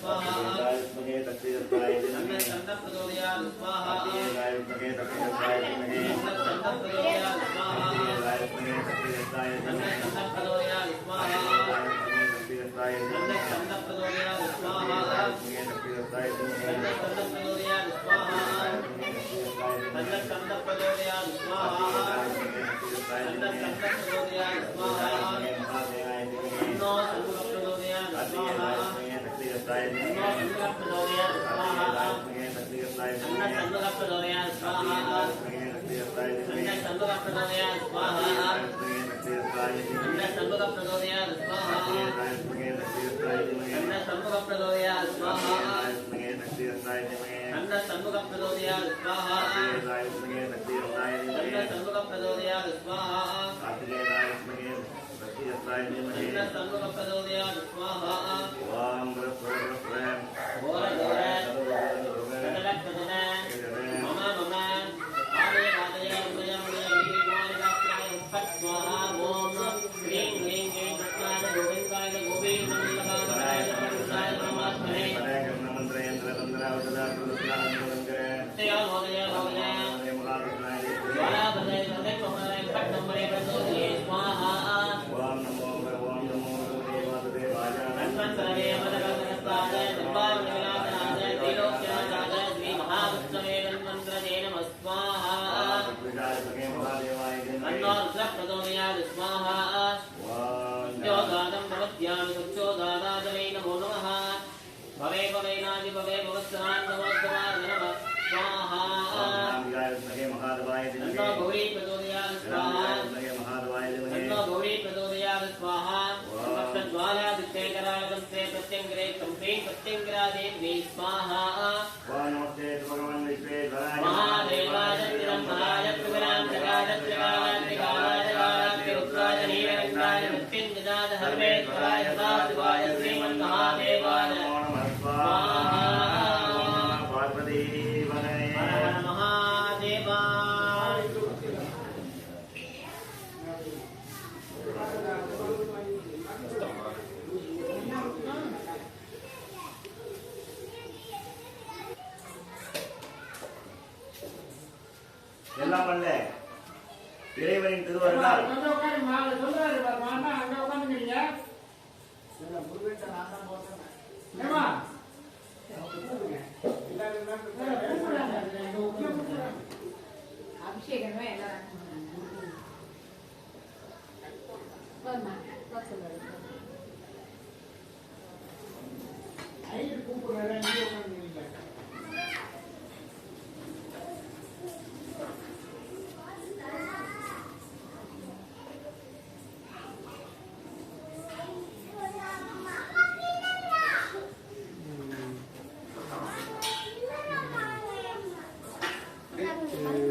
स्वाहा विष्णुहे तत्त्वदत्ताय तन्नः चन्द्रः प्रचोदयात् स्वाहा विष्णुहे तत्त्वदत्ताय तन्नः चन्द्रः प्रचोदयात् स्वाहा विष्णुहे तत्त्वदत्ताय तन्नः चन्द्रः प्रचोदयात् स्वाहा तत्त्वदत्ताय तन्नः चन्द्रः प्रचोदयात् स्वाहा तत्त्वदत्ताय तन्नः चन्द्रः प्रचोदयात् स्वाहा तन्नः चन्द्रः प्रचोदयात् स्वाहा तन्नः चन्द्रः प्रचोदयात् स्वाहा तन्नो चन्द्रः प्रचोदयात् स्वाहा तन्नो चन्द्रः प्रचोदयात् स्वाहा तन्नः चन्द्रः प्रचोदयात् स्वाहा तन्नः चन्द्रः प्रचोदयात् स्वाहा तन्नः चन्द्रः प्रचोदयात् स्वाहा तन्नः चन्द्रः प्रचोदयात् स्वाहा तन्नः चन्द्रः प्रचोदयात् स्वाहा तन्नः चन्द्रः प्रचोदयात् स्वाहा तन्नः चन्द्रः प्रचोदयात् स्वाहा घोर घोर सकल प्रजन मम मम आदय आदय उदय उदय वीर कुमारिकाय फट् स्वाहा ओम ह्रीं ह्रीं ह्रीं रत्नाय गोविन्दाय गोविन्दवल्लभाय परमेशाय परमात्मने तया महोदय महोदय ज्वाला भदय भदय महोदय फट् नंबरे प्रचोदये स्वाहा धन्वन्तरे मदगगनस्ताय धर्माविलासनाय त्रैलोक्यनाथाय श्री महाविष्णवे धन्वन्तरे नमः स्वाहा तन्नो रुद्रः प्रचोदयात् स्वाहा उद्योगादं भवत्यानि उद्योगादादवै नमो नमः भवे भवेनादि भवे भवत्सरान्नमोत्तमाय नमः स्वाहा तन्नो गौरी प्रचोदयात् स्वाहा तन्नो गौरी प्रचोदयात् स्वाहा ज्वालादित्येकरागन्ते प्रत्यङ्गरे कम्प्रीं प्रत्यङ्गरादेवी स्वाहा महादेवाय त्रिरम्भराय त्रिपुरां जगाय त्रिकालाय त्रिकालाय जगाय रुद्राय नीलकण्ठाय मृत्युञ्जयाय हर्वेश्वराय सदाशिवाय श्रीमन्महादेवाय स्वाहा पार्वती हर महादेवा எல்லாம் அல்ல இறைவனின் திருவருளால் அபிஷேகமே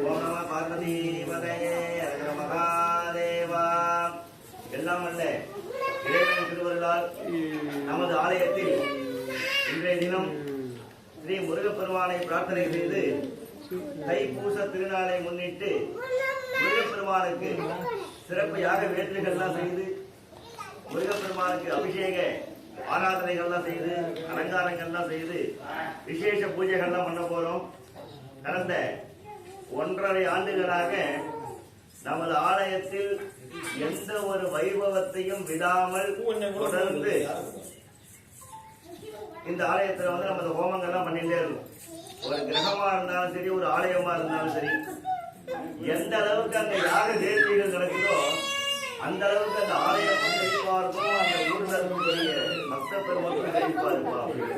ஓம் நம பார்வதி பதையே ஹர மகாதேவா. எல்லாம் அல்ல இறைவனின் திருவருளால் நமது ஆலயத்தில் இன்றைய தினம் ஸ்ரீ முருகப்பெருமானை பிரார்த்தனை செய்து தைப்பூச திருநாளை முன்னிட்டு முருகப்பெருமானுக்கு சிறப்பு யாக வேற்றுகள்லாம் செய்து முருகப்பெருமானுக்கு அபிஷேக ஆராதனைகள்லாம் செய்து அலங்காரங்கள்லாம் செய்து விசேஷ பூஜைகள்லாம் பண்ண போறோம். கடந்த 1.5 ஆண்டுகளாக நமது ஆலயத்தில் எந்த ஒரு வைபவத்தையும் விடாமல் தொடர்ந்து இந்த ஆலயத்தில் வந்து நமது ஹோமங்கள்லாம் பண்ணிட்டே இருக்கும். ஒரு கிரகமா இருந்தாலும் சரி, ஒரு ஆலயமா இருந்தாலும் சரி, எந்த அளவுக்கு அங்க யாக தேர்ச்சிகள் நடக்குதோ அந்த அளவுக்கு அந்த ஆலயம் செழிப்பா இருக்கும், அந்த ஊர்ல இருக்கக்கூடிய பக்த பெருமக்கள் செழிப்பா இருக்கும் அப்படின்னு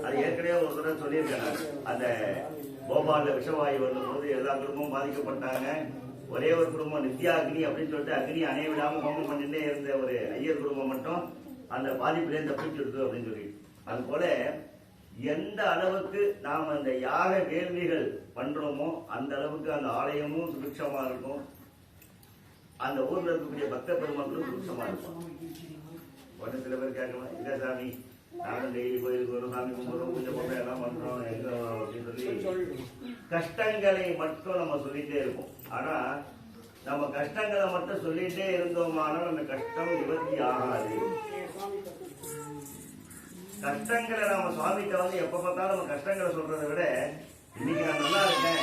அது ஏற்கனவே ஒரு தடவை சொல்லியிருக்கேன். அந்த போபால்ல விஷவாயு வரும்போது எல்லா குடும்பமும் பாதிக்கப்பட்டாங்க. ஒரே ஒரு குடும்பம் நித்யா அக்னி அப்படின்னு சொல்லிட்டு அக்னி அணைய விடாம ஹோமம் பண்ணிட்டே இருந்த ஒரு ஐயர் குடும்பம் மட்டும் அந்த பாதிப்பிலேருந்து தப்பிச்சுடுது அப்படின்னு சொல்லி, அது போல எந்த அளவுக்கு நாம் அந்த யாக வேள்விகள் பண்றோமோ அந்த அளவுக்கு அந்த ஆலயமும் சுபிக்ஷமா இருக்கும், அந்த ஊர்ல இருக்கக்கூடிய பக்த பெருமக்களும் சுபிக்ஷமா இருக்கும். உடனே சில பேர் கேட்கலாம், இல்ல சாமி நாங்கள் டெய்லி கோயிலுக்கு வரும், சாமி கும்பிடுறோம், பூஜை பண்றோம், எல்லாம் பண்றோம் அப்படின்னு சொல்லி கஷ்டங்களை மட்டும் நம்ம சொல்லிட்டே இருப்போம். ஆனா நம்ம கஷ்டங்களை மட்டும் சொல்லிட்டே இருந்தோமானால் அந்த கஷ்டம் நிவர்த்தி ஆகாது. கஷ்டங்களை நாம சுவாமிகிட்ட வந்து எப்ப பார்த்தாலும் நம்ம கஷ்டங்களை சொல்றதை விட இன்னைக்கு நான் நல்லா இருக்கேன்,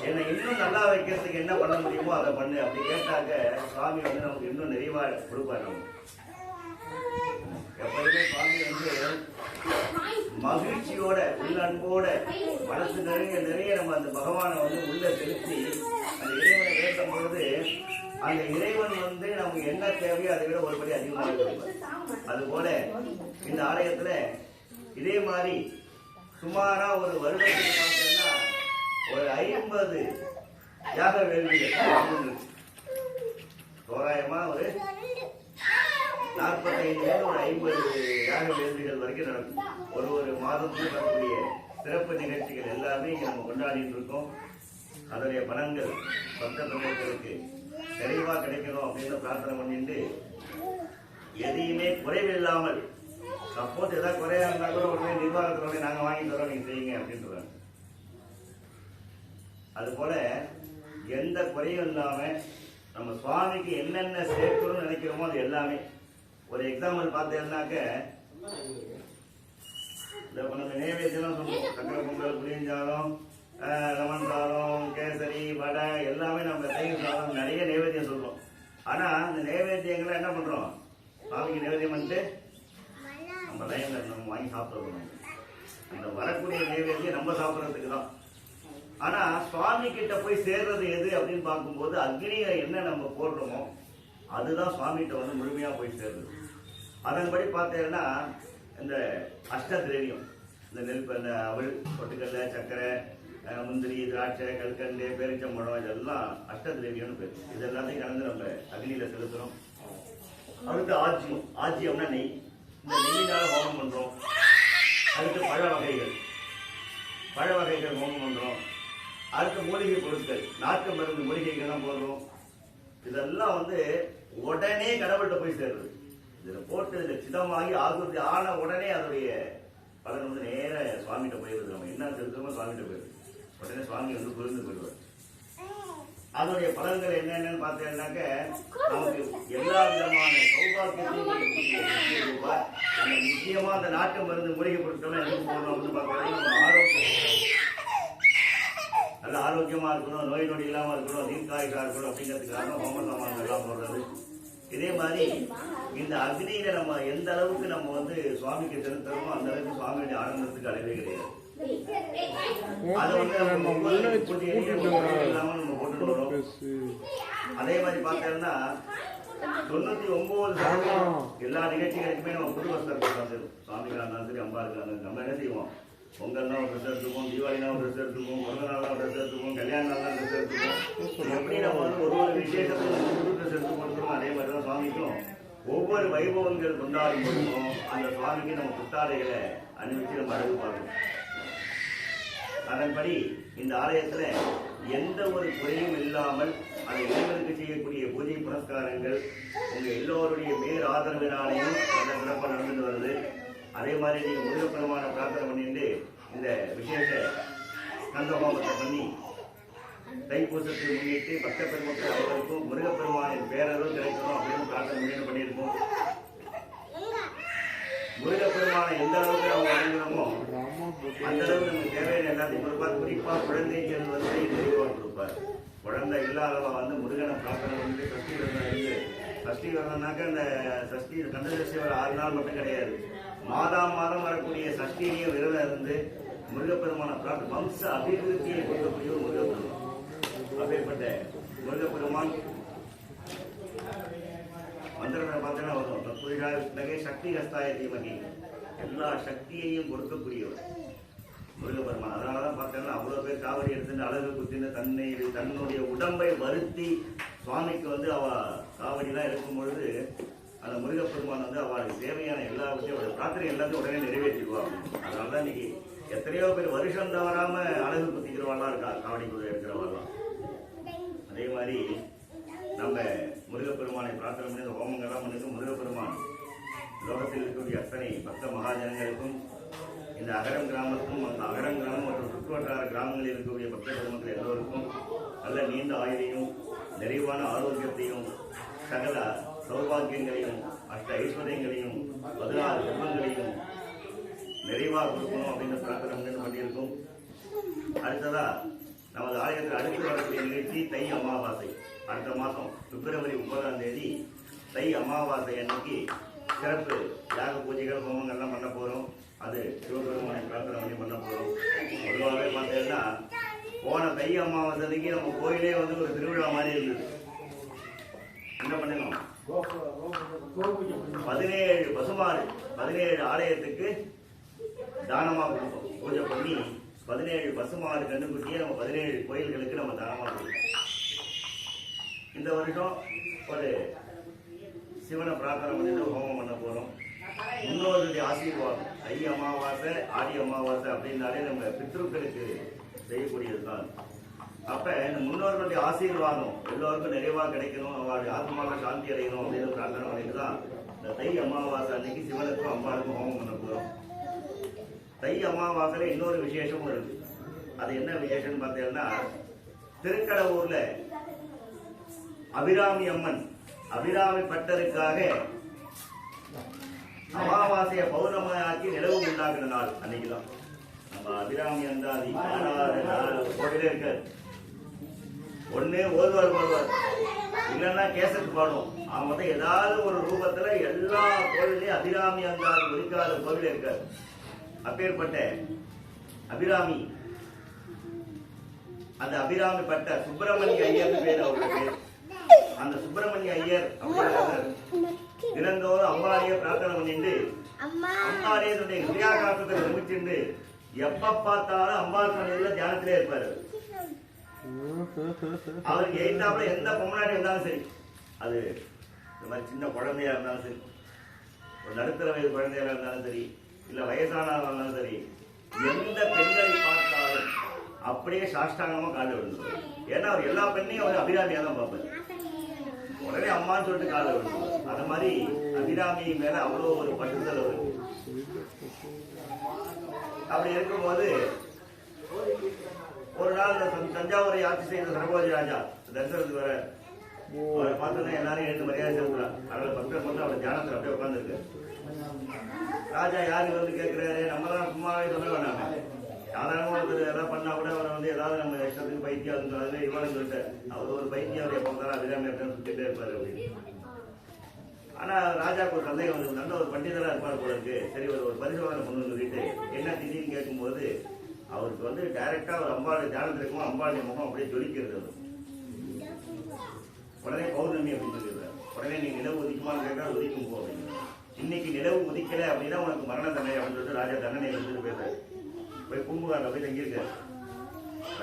என்னை இன்னும் நல்லா வைக்கிறதுக்கு என்ன பண்ண முடியுமோ அதை பண்ணு அப்படி கேட்டாக்க சுவாமி வந்து நமக்கு இன்னும் நிறைவா கொடுப்பாரு. எப்பயுமே சுவாமி வந்து மகிழ்ச்சியோட உள்ள அன்போட மனசு நிறைய நம்ம அந்த பகவானை வந்து உள்ள செலுத்தி அந்த இறைவனை ஏற்றும் பொழுது அந்த இறைவன் வந்து நமக்கு என்ன தேவையோ அதை விட ஒருபடி அதிகமாக கொடுப்பார். அதுபோல இந்த ஆலயத்துல இதே மாதிரி சுமாரா ஒரு வருடத்துக்கு பார்த்தோம்னா ஒரு 50 யாக வேள்விகள் தோராயமா ஒரு 45 ஒரு 50 யாக வேள்விகள் வரைக்கும் நடக்கும். ஒரு மாதத்துக்கு வரக்கூடிய சிறப்பு நிகழ்ச்சிகள் எல்லாமே இங்க நம்ம கொண்டாடிட்டு இருக்கோம். அதனுடைய பலன்கள் பக்த பெண்களுக்கு தெளிவா கிடைக்கணும் அப்படின்னு பிரார்த்தனை பண்ணிட்டு எதையுமே குறைவில்லாமல் சப்போஸ் ஏதாவது குறையா இருந்தா கூட உடனே நிர்வாகத்தோட நாங்க வாங்கி தரோம் நீங்க செய்யுங்க அப்படின்னு சொல்றாங்க. அது போல எந்த குறையும் இல்லாம நம்ம சுவாமிக்கு என்னென்ன சேர்க்கணும்னு நினைக்கிறோமோ அது எல்லாமே. ஒரு எக்ஸாம்பிள் பார்த்தேன்னாக்க இந்த நைவேத்தியம் சொல்லுவோம், சக்கரை பொங்கல், புளியஞ்சாதம், லெமன் சாதம், கேசரி, வடை எல்லாமே நம்ம தயிர் சாதம் நிறைய நைவேத்தியம் சொல்றோம். ஆனா இந்த நைவேத்தியங்களை என்ன பண்றோம், சுவாமிக்கு நைவேத்தியம் பண்ணிட்டு நம்ம லைன்ல நம்ம வாங்கி சாப்பிடுறோம். அந்த வரக்கூடிய நைவேத்தியம் நம்ம சாப்பிட்றதுக்கு தான். ஆனா சுவாமி கிட்ட போய் சேர்றது எது அப்படின்னு பார்க்கும்போது அக்னியை என்ன நம்ம போடுறோமோ அதுதான் சுவாமிகிட்ட வந்து முழுமையா போய் சேருது. அதன்படி பார்த்தேன்னா இந்த அஷ்டதிரவியம், இந்த நெல், இந்த அவள், பொட்டுக்கல்ல, சர்க்கரை, முந்திரி, திராட்சை, கல்கண்டு, பேரிச்சம்பழம், இதெல்லாம் அஷ்டதிரவியம்னு பேர். இது எல்லாத்தையும் கலந்து நம்ம அக்னியில செலுத்துறோம். அடுத்து ஆஜ்யம், ஆஜ்யம்னா நெய், இந்த நெய்யினால ஹோமம் பண்றோம். அடுத்து பழ வகைகள் ஹோமம் பண்றோம். அடுத்து மூலிகை பொருட்கள், நாட்டு மருந்து மூலிகைகள்லாம் போடுறோம். இதெல்லாம் வந்து உடனே கடவுள்கிட்ட போய் சேருது. இதுல போட்டு இதுல சிதமாகி ஆகுறது ஆன உடனே அதோடைய பலன் வந்து நேர சுவாமிகிட்ட போயிருது. நம்ம என்ன செலுத்துறோமோ சுவாமிகிட்ட போயிருது. உடனே சுவாமி வந்து புரிந்து போயிடுவார். அதோடைய பலன்கள் என்னென்னு பார்த்தேன்னாக்க நமக்கு எல்லா விதமான சௌபாகியத்தையும் முக்கியமா அந்த நாட்டு மருந்து மூலிகை பொருட்கள் எதுக்கு போடணும் அப்படின்னு பார்க்கறது நம்ம ஆரோக்கியம் நல்ல ஆரோக்கியமா இருக்கணும், நோய் நொடி இல்லாம இருக்கணும், தீர்க்காயுஷா இருக்கணும் அப்படிங்கிறதுக்காக ஹோம சாமான்கள் எல்லாம் போடுறது. இதே மாதிரி இந்த அக்னியில நம்ம எந்த அளவுக்கு நம்ம வந்து சுவாமிக்கு செலுத்துறோமோ அந்த அளவுக்கு சுவாமியுடைய ஆனந்தத்துக்கு அளவே கிடையாது. அதை வந்து நம்ம இல்லாம நம்ம போட்டு வரோம். அதே மாதிரி பார்த்தோம்னா 99% எல்லா நிகழ்ச்சிகளுக்குமே நம்ம புது வஸ்திரம் போடுறோம். சுவாமிகளா இருந்தாலும் சரி, அம்பா இருந்தாலும் நம்ம என்ன செய்வோம், பொங்கல்னா ஒரு ட்ரெஸ் எடுத்துப்போம், தீபாவளினா ஒரு ட்ரெஸ் எடுத்துப்போம், பிறந்த நாள்னா ஒரு ட்ரெஸ் எடுத்துப்போம், கல்யாண நாள்னா ட்ரெஸ் எடுத்துப்போம். எப்படி நம்ம வந்து ஒரு விசேஷத்துல புது ட்ரெஸ் எடுத்து கொடுக்குறோம், அதே மாதிரி தான் சுவாமிக்கும் ஒவ்வொரு வைபவங்கள் கொண்டாடும் போதும் அந்த சுவாமிக்கு நம்ம புத்தாடைகளை அணிவிச்சு நம்ம அழகு பார்க்கணும். அதன்படி இந்த ஆலயத்துல எந்த ஒரு குறையும் இல்லாமல் அந்த இறைவனுக்கு செய்யக்கூடிய பூஜை புனஸ்காரங்கள் உங்க எல்லோருடைய மேல் ஆதரவினாலையும் நல்ல சிறப்பாக நடந்துட்டு வருது. அதே மாதிரி நீங்க முருகப்பெருமான பிரார்த்தனை பண்ணிட்டு இந்த விசேஷ ஸ்கந்த ஹோமத்தை பண்ணி தைப்பூசத்தை முன்னிட்டு பக்த பெருமக்கள் அவர்களுக்கும் முருகப்பெருமானின் பேரரும் கிடைக்கணும் அப்படின்னு பிரார்த்தனை பண்ணியிருக்கோம். முருகப்பெருமான எந்த அளவுக்கு நம்ம வணங்குறோமோ அந்த அளவுக்கு நமக்கு தேவையான எல்லாத்தையும் கொடுப்பார். குறிப்பா குழந்தை செல்வத்தை தெளிவாக கொடுப்பார். குழந்தை இல்லாதவா வந்து முருகனை பிரார்த்தனை பண்ணிட்டு சஷ்டி விரதம் இருந்து, சஷ்டி விரதம்னாக்க அந்த சஷ்டி கந்தசஷ்டி வர 6 நாள் மட்டும் கிடையாது, மாதம் வரக்கூடிய சஷ்டியிலையும் விரதம் இருந்து முருகப்பெருமான பிரார்த்தனை வம்ச அபிவிருத்தியை கொடுக்கக்கூடிய ஒரு முருகப்பெருமான். அப்பேற்பட்ட முருகப்பெருமான் மந்திரத்தை பார்த்தோன்னா வரும், தற்போதைய சக்தி ஹஸ்தாய தீமகி, எல்லா சக்தியையும் கொடுக்கக்கூடியவர் முருகப்பெருமான். அதனாலதான் பார்த்தோன்னா அவ்வளவு பேர் காவடி எடுத்துட்டு அழகு குத்தின்னு தன்னுடைய உடம்பை வருத்தி சுவாமிக்கு வந்து அவ காவடிலாம் இருக்கும் பொழுது அந்த முருகப்பெருமான் வந்து அவளுக்கு தேவையான எல்லா விஷயம் பிரார்த்தனை எல்லாத்தையும் உடனே நிறைவேற்றிடுவாங்க. அதனாலதான் இன்னைக்கு எத்தனையோ பேர் வருஷம் தவறாம அழகு குத்திக்கிறவாள்லாம் இருக்கா, காவடி குதிரை எடுக்கிறவாள்லாம். அதே மாதிரி நம்ம முருகப்பெருமானை பிரார்த்தனை பண்ணி இந்த ஹோமங்கள்லாம் பண்ணிட்டு முருகப்பெருமான் லோகத்தில் இருக்கக்கூடிய அத்தனை பக்த மகாஜனங்களுக்கும் இந்த அகரம் கிராமத்துக்கும் அந்த அகரம் கிராமம் மற்றும் சுற்றுவட்டார கிராமங்களில் இருக்கக்கூடிய பக்த பெருமக்கள் எல்லோருக்கும் நல்ல நீண்ட ஆயுளையும் நிறைவான ஆரோக்கியத்தையும் சகல சௌபாகியங்களையும் அஷ்ட ஐஸ்வர்யங்களையும் 16 செல்வங்களையும் நிறைவாக கொடுக்கணும் அப்படின்னு பிரார்த்தனை பண்ணியிருக்கோம். அடுத்ததா நமது ஆலயத்தில் அடுத்து வரக்கூடிய நிகழ்ச்சி தை அமாவாசை. அடுத்த மாதம் பிப்ரவரி 9ஆம் தேதி தை அமாவாசை அன்னைக்கு சிறப்பு யாக பூஜைகள் ஹோமங்கள்லாம் பண்ண போகிறோம். அது சிவபெருமானை பிரார்த்தனை பண்ண போகிறோம். பொதுவாகவே பார்த்தீங்கன்னா போன தை அமாவாசை அன்னைக்கு நம்ம கோயிலே வந்து ஒரு திருவிழா மாதிரி இருந்தது. என்ன பண்ணணும், 17 பசுமாடு 17 ஆலயத்துக்கு தானமாக கொடுப்போம். பூஜை பண்ணி 17 பசுமாடு கண்டுபிடிச்சியே நம்ம 17 கோயில்களுக்கு நம்ம தானமாக கொடுப்போம். இந்த வருஷம் ஒரு சிவனை பிரார்த்தனை பண்ணிட்டு ஹோமம் பண்ண போகிறோம். முன்னோர்களுடைய ஆசீர்வாதம். தை அமாவாசை ஆடி அமாவாசை அப்படின்னாலே நம்ம பித்ருக்களுக்கு செய்யக்கூடியது தான். அப்ப இந்த முன்னோர்களுடைய ஆசீர்வாதம் எல்லோருக்கும் நிறைவாக கிடைக்கணும், அவருடைய ஆத்மாவை சாந்தி அடையணும் அப்படின்னு பிரார்த்தனை பண்ணிட்டு தான் இந்த தை அமாவாசை அன்னைக்கு சிவனுக்கும் அம்பாளுக்கும் ஹோமம் பண்ண போகிறோம். தை அமாவாசையில இன்னொரு விசேஷமும் இருக்கு. அது என்ன விசேஷம்னு பார்த்தீங்கன்னா, திருக்கடவுர்ல அபிராமி அம்மன் அபிராமி பட்டருக்காக அமாவாசையை பௌர்ணமியாக்கி நிலவு உண்டாக்குற நாள் அன்னைக்குதான். நம்ம அபிராமி அந்தாதி கோவிலே இருக்காரு. ஒண்ணு ஓதுவார் இல்லைன்னா கேசட் பாடும். அவங்க வந்து ஏதாவது ஒரு ரூபத்துல எல்லா கோவிலையும் அபிராமி அந்தாதி ஒழிக்காத கோவிலே இருக்காரு. அப்பேற்பட்ட அபிராமி, அந்த அபிராமி பட்ட சுப்பிரமணிய ஐயர் பேர் அவருக்கு பேர். அந்த சுப்பிரமணிய ஐயர் அப்படிங்கிறவர் தினந்தோறும் அம்பாளைய பிரார்த்தனை பண்ணிட்டு அம்பாளைய தன்னுடைய கிரியாகாசத்தை நிமிச்சிட்டு எப்ப பார்த்தாலும் அம்பாள் சன்னதியில தியானத்திலே இருப்பாரு. அவருக்கு எயிட்டாப்புல எந்த பொம்மநாட்டி இருந்தாலும் சரி, அது இந்த மாதிரி சின்ன குழந்தையா இருந்தாலும் சரி, ஒரு நடுத்தர வயது குழந்தையா இருந்தாலும் சரி, இல்ல வயசானவங்க இருந்தாலும் சரி, எந்த பெண்களை பார்த்தாலும் அப்படியே சாஷ்டாங்கமா காலில் விழுந்துருவார். ஏன்னா அவர் எல்லா பெண்ணையும் அவர் அபிராமியா தான் பார்ப்பார். உடனே அம்மான்னு சொல்லிட்டு காலில் விழுந்துருவார். அது மாதிரி அபிராமி மேல அவ்வளோ ஒரு பட்டுதல் அவருக்கு. அப்படி இருக்கும்போது ஒரு நாள் தஞ்சாவூரை ஆட்சி செய்த சரபோஜி ராஜா தரிசனத்துக்கு வர, அவரை பார்த்தோன்னா எல்லாரும் எடுத்து மரியாதை செலுத்துறான். அதில் பக்தர் மட்டும் அவர் தியானத்தில் அப்படியே உட்காந்துருக்கு. ராஜா யாரு வந்து கேட்கிறாரு, நம்ம தான் சும்மாவே சொல்ல வேணாங்க. சாதாரணமாக ஒருத்தர் எதாவது பண்ணா கூட அவரை வந்து ஏதாவது நம்ம இஷ்டத்துக்கு பைத்தியம் அதுல இவ்வளவு சொல்லிட்டு அவர் ஒரு பைத்தியம் அவர் எப்போ வந்தாலும் அபிராமி அப்படின்னு சுத்திட்டே இருப்பாரு அப்படின்னு. ஆனா ராஜாவுக்கு ஒரு சந்தேகம் வந்து நல்ல ஒரு பண்டிதரா இருப்பார் போல இருக்கு. சரி ஒரு பரிசோதனை பண்ணு சொல்லிட்டு என்ன திடீர்னு கேட்கும்போது அவருக்கு வந்து டைரக்டா ஒரு அம்பாளுடைய தியானத்தில் இருக்கும். அம்பாளுடைய முகம் அப்படியே ஜொலிக்கிறது. உடனே பௌர்ணமி அப்படின்னு சொல்லிடுறாரு. உடனே நீ நிலவு உதிக்குமான்னு கேட்டா உதிக்கும் போ அப்படின்னு. இன்னைக்கு நிலவு உதிக்கல அப்படின்னா உனக்கு மரண தண்டனை அப்படின்னு சொல்லிட்டு ராஜா தண்டனை எடுத்துட்டு போயிடுறாரு. போய் பூம்புகார்ல போய் தங்கியிருக்காரு.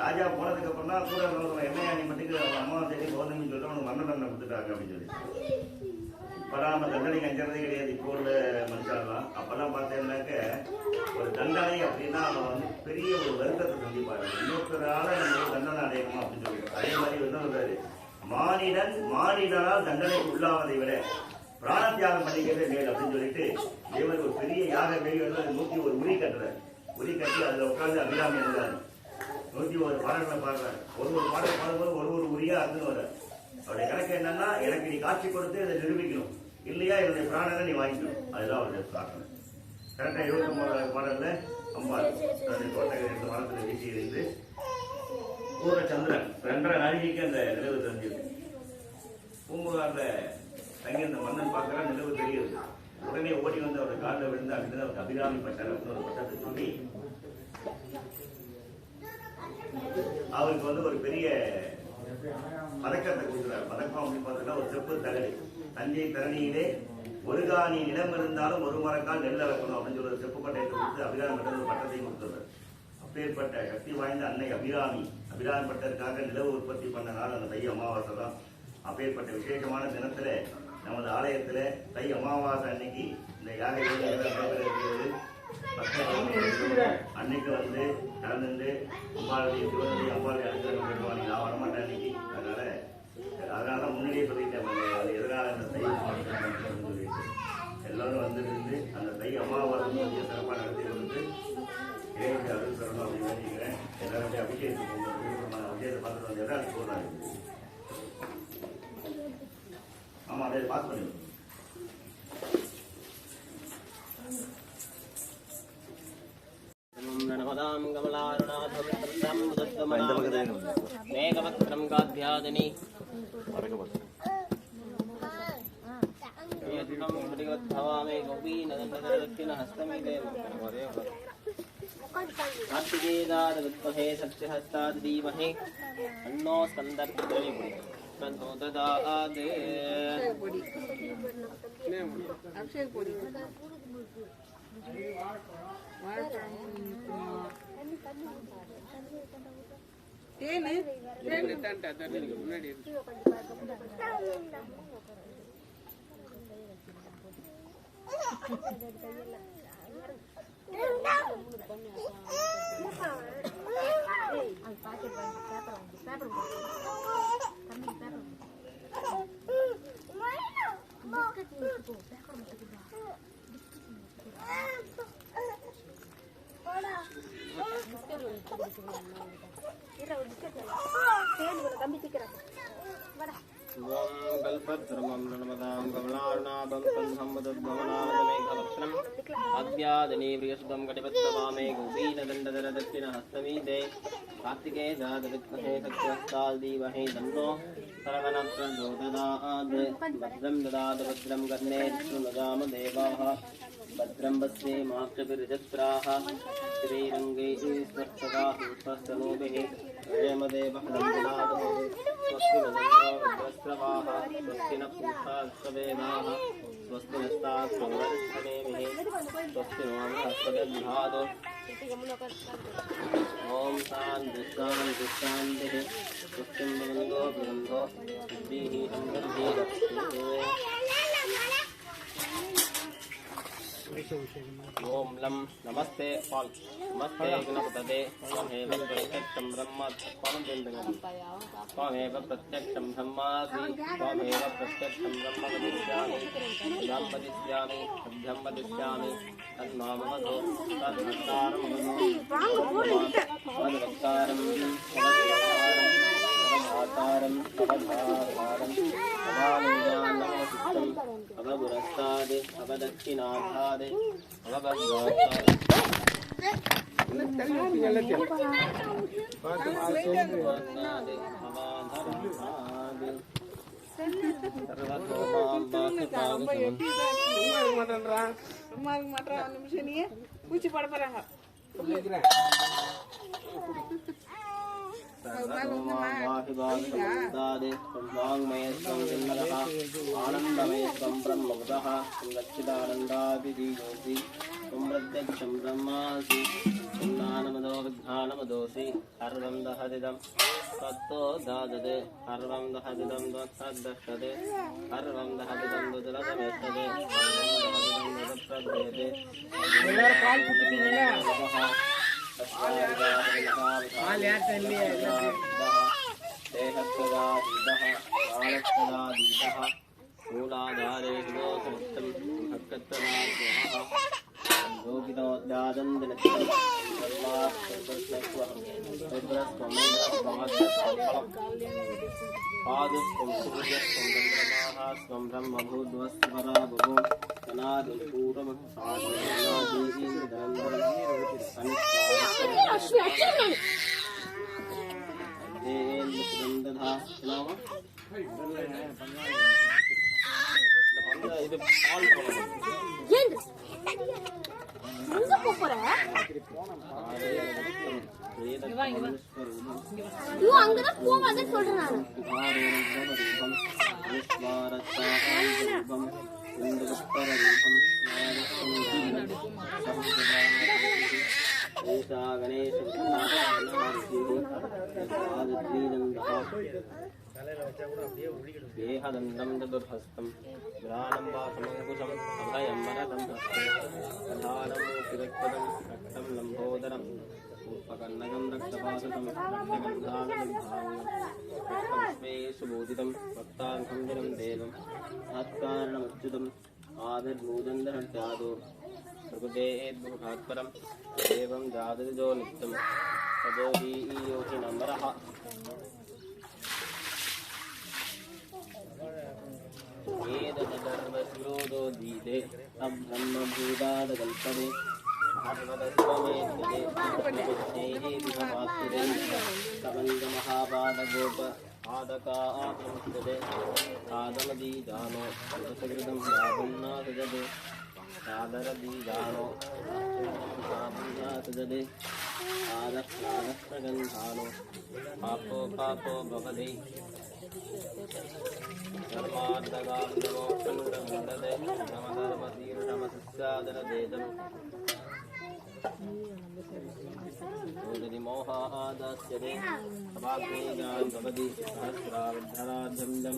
ராஜா போனதுக்கு அப்புறம் தான் கூட என்னையா நீ மட்டுக்கு அம்மா சரி பௌர்ணமி சொல்லிட்டு உனக்கு மரண தண்டனை கொடுத்துட்டாங்க அப்படின்னு சொல்லி. இப்பெல்லாம் நம்ம தண்டனைக்கு அஞ்சுறதே கிடையாது. இப்போ உள்ள மனுஷாலாம் அப்பெல்லாம் பார்த்தேன்னாக்க ஒரு தண்டனை அப்படின்னா அவன் வந்து பெரிய ஒரு வருத்தத்தை சந்திப்பாரு. இன்னொருத்தரால நம்ம தண்டனை அடையணுமா அப்படின்னு சொல்லி. அதே மாதிரி என்ன சொல்றாரு, மானிடனால் தண்டனைக்கு உள்ளாவதை விட பிராண தியாகம் பண்ணிக்கிறதே மேல் அப்படின்னு சொல்லிட்டு தேவர் ஒரு பெரிய யாக வெளியே வந்து 101 உரி கட்டுறாரு. உரி கட்டி அதுல உட்காந்து அபிராமி இருந்தாரு. 101 பாடல்களை பாடுறாரு. ஒரு பாடல் பாடும்போது ஒரு உரியா அருந்து வர்றாரு. அவருடைய கணக்கு என்னன்னா, எனக்கு நீ காட்சி கொடுத்து இதை நிரூபிக்கணும், இல்லையா என்னுடைய பிராணனை நீ வாங்கிக்கணும். அதுதான் அவருடைய பிரார்த்தனை. கரெக்டா 29வது பாடல்ல அம்பாள் தன்னுடைய தோட்டங்கள் 2 வாரத்துல வீசி இருந்து பூர சந்திரன் 2.5 நாழிகைக்கு அந்த நிலவு தெரிஞ்சிருக்கு. பூம்புகார்ல தங்கி அந்த மன்னன் பார்க்கறா, நிலவு தெரியுது. உடனே ஓடி வந்து அவருடைய காலில் விழுந்து அப்படின்னு அவருக்கு அபிராமி பட்டர் அப்படின்னு ஒரு பட்டத்தை சொல்லி அவருக்கு வந்து ஒரு பெரிய பதக்கத்தை கொடுக்குறாரு. பதக்கம் அப்படின்னு பார்த்தீங்கன்னா ஒரு செப்பு தகடு. தஞ்சை தரணியிலே ஒரு காணி நிலம் இருந்தாலும் ஒரு மரக்கால் நெல் அளக்கணும் அப்படின்னு சொல்லி செப்பு பட்டயத்தை கொடுத்து அபிராமி பட்டர் ஒரு பட்டத்தையும் கொடுத்துறாரு. அப்பேற்பட்ட சக்தி வாய்ந்த அன்னை அபிராமி பட்டருக்காக நிலவு உற்பத்தி பண்ண நாள் அந்த தை அமாவாசை தான். அப்பேற்பட்ட விசேஷமான தினத்துல நமது ஆலயத்துல தை அமாவாசை அன்னைக்கு இந்த யாக அன்னைக்கு வந்து கலந்து அம்பாளுடைய சிவனுடைய அம்பாளுடைய அனுகிரகம் பெறுவாங்க. நான் வரமாட்டேன் அன்னைக்கு. அதனால முன்னாடியே சொல்லிட்டேன், எதனால இந்த தை சொல்லிட்டு எல்லாரும் வந்துருந்து அந்த தை அமாவாசை கொஞ்சம் சிறப்பாக நடத்தி வந்து இறைவனுடைய அருள் பெறணும் அப்படின்னு வேண்டிக்கிறேன். எல்லாருடைய அபிஷேகத்துக்கு அபிஷேகத்தை பார்த்துட்டு வந்து எல்லாரும் போடுறாங்க. ஆமா, அதை பாஸ் பண்ணிடுவோம். कमलां कमलारुणाधं तन्नं दत्तमनामदं मेघवक्त्रं गाध्यादनि यत्नं स्फटिकवद्भवामे गौबीनदण्डदक्षिणहस्तमिदे कार्तिकेयादविद्महे सत्यहस्ताद् धीमहि तन्नो स्कन्दप्रचोदयात् அபிஷேக் பொடி தேனு முன்னாடி कल्पद्रुमं नर्मदां कमलार्णाभं तन्हम्मदद्भवनामदमेघवक्त्रम् अद्यादने प्रियसुतं कटिपत्तवामे गोपीनदण्डदलदक्षिणहस्तमीदे कार्तिकेयादविद्महे सत्यहस्ताद् धीमहि तन्नो सर्वनप्रचोदयात् भद्रं ददातु भद्रं कर्णेषु देवाः भद्रं पश्येमाक्षभिर्जत्राः श्रीरङ्गे स्वच्छता स्वस्तनोभिः जयमदेवः ददातु स्वस्ति नस्त्रवाः स्वस्ति न पूषा स्ववेदाः स्वस्ति नस्ताक्षमेमिः स्वस्ति नो बृहस्पतिर्दधातु ॐ शान्तिः शान्तिः शान्तिः स्वस्तिं भवन्तो भवन्तो सिद्धिः समृद्धिरस्तु ओम लम नमस्ते पाल नमस्ते गणपतये त्वमेव प्रत्यक्षं ब्रह्म त्वमेव प्रत्यक्षं ब्रह्मासि त्वमेव प्रत्यक्षं ब्रह्म वदिष्यामि इदं वदिष्यामि सभ्यं वदिष्यामि तन्मामवधो तद्वक्तारं तद्वक्तारं तदधातारं तदधातारं तदानुजानमसिद्धम् अवपुरस्तादे अवदक्षिणाधादे अवबद्धादे பூச்சி பட போறாங்க आनंदमयस्वं ब्रह्मवदः संगच्छिदानन्दादिदीयोऽसि प्रत्यक्षं ब्रह्मासि ज्ञानमदो विज्ञानमदोऽसि सर्वं दहदिदं तत्तो दाददे सर्वं दहदिदं तद्दक्षते सर्वं दहदिदं दुदलदमेष्टदे सर्वं दहदिदं दुदप्रद्यते देहत्वदादीतः कालत्वदादीतः मूलाधारे दोषमुक्तं भक्तत्वदाद्यः योगिनोद्यादन्दनित्यं पादस्त्वं सूर्यस्त्वं चन्द्रमाः स्वं ब्रह्मभूद्वस्वरा बभो अनादिपूर्वं அங்கதான் போவாதன்னு சொல்றேன் देहदण्डं ददुर्हस्तं घ्राणं वासमङ्कुशम् अभयं मरदं प्रधानं तिरक्पदं रक्तं लम्बोदरम् उपकर्णकं रक्तपासकं रक्तगन्धानविभाङ्गं सुबोधितं भक्ताङ्कं दिनं देवं तत्कारणमच्युतम् आविर्भूदन्दरत्यादो प्रकृतेर्बहुभात्परं एवं जातजो नित्यं तदो हि योहि नमरः वेदधर्मशिरोधो दीते तब्रह्मभूतादकल्पते पापो पापो भवति धर्मार्थकामो संगमन्दते नमधर्मतीर्थमसस्यादरदेदम् यदि मोहादास्यते अपाग्नेयान् भवति सहस्रावद्धराजं जं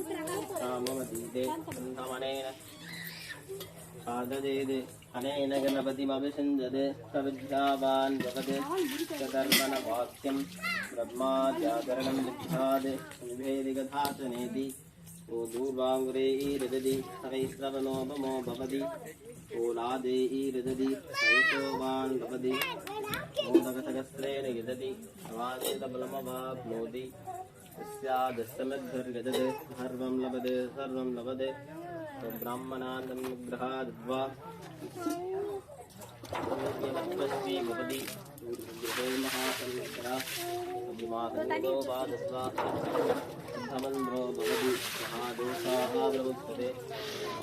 काममतीते सन्धमनेन साधदेदे अनेन गणपतिमभिषिञ्जते सविद्यावान् भवते सकर्मणवाक्यं ब्रह्माद्याकरणं विद्याद् विभेदिकधातनेति ओ दूर्वाङ्गुरैरदति हरैश्रवणोपमो भवति ओलादैरदति हरिशोभान् भवति मोदकसहस्रेण यदति अवादेतबलमवाप्नोति यस्यादस्समद्भिर्यजते सर्वं लभते सर्वं लभते ब्राह्मणान्तनुग्रहाद्वा यमत्वस्वी भवति गृहे महासंस्करा अभिमादो वादस्वा धमन्द्रो भवति महादोषाः प्रमुच्यते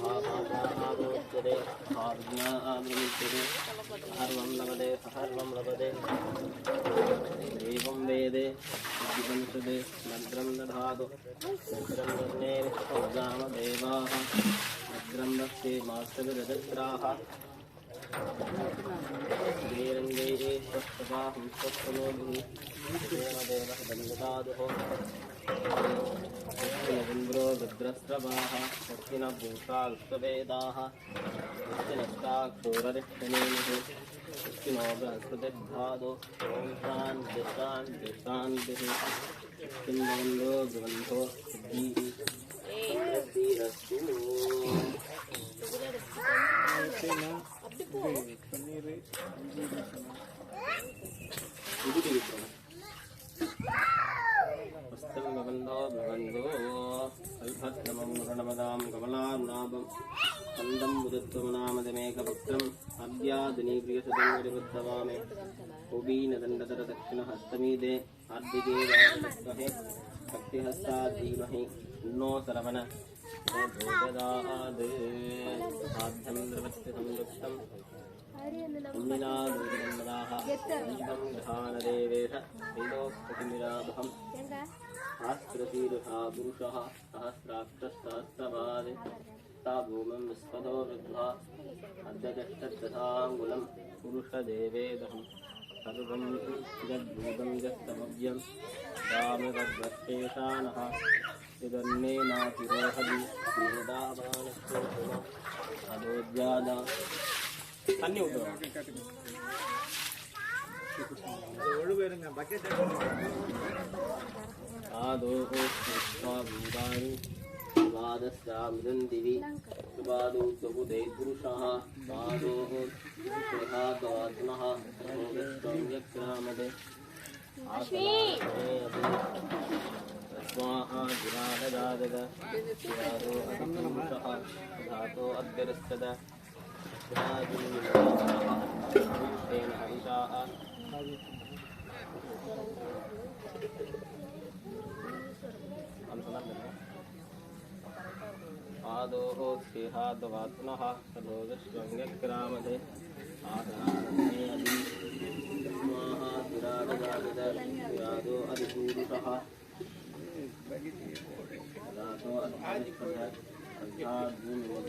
महापापाः प्रमुच्यते महाविघ्नाः प्रमुच्यते सर्वं लभते सर्वं लभते एवं वेदे विद्युपनिषदे मन्त्रं दधातु मन्त्रं वर्णे विश्वजामदेवाः मन्त्रं वक्ते मास्तविरजत्राः श्रीरङ्गैः स्वस्तवाहं स्वस्तनोभिः देवदेवः दण्डदादुः दक्षिणगुन्द्रो रुद्रस्रवाः दक्षिणभूषा विश्ववेदाः दक्षिणस्ताक्षोररिष्टनेमिः दक्षिणो बृहस्पतिर्धादो ॐ शान्ति शान्ति शान्तिः दक्षिणगुन्द्रो गृबन्धो सिद्धिः पुस्तकं भवन्तो भवन्तो अल्भत्तमं रणमदां कमलार्नाभं कन्दं मुदत्वमनामदमेकपुत्रम् अद्यादिनीप्रियसदं विबुद्धवामे कुबीनदण्डतरदक्षिणहस्तमीदे आर्दिके वामहे शक्तिहस्ताद्धीमहि नो सरवण प्रचोदयात् आद्यं द्रवत्यसंयुक्तं पुण्यनादूरमदाः दीपं ध्यानदेवेश शीलोक्तिमिराभम् शास्त्रशीरुषा पुरुषः सहस्राक्षसहस्रपादे सा भूमिं विस्पदो विद्वा अर्धचष्टतथाङ्गुलं पुरुषदेवेदहं सर्वं यद्भूतं यस्तमव्यं रामवद्वत्तेषानः यदन्नेनातिरोहति श्रीमदावानस्योषुम अदोज्जादा தண்ணி விட்டுருவோம் आदो भूतानि वादस्यामिदन्दिवि सुपादो स्वबुधे पुरुषः पादो श्रेहात्वात्मः सम्यक्रामदे तस्माद्विराडदादद शिरादो अधिपुरुषः धातो अद्गरस्तद पुरुषेण हरिषाः आदोः स्नेहाद्वात्मनः सदोगश्वङ्ग्रामदे आसनादे अदि स्वाहादो अधिपुरुषः दातो अध्यात्मो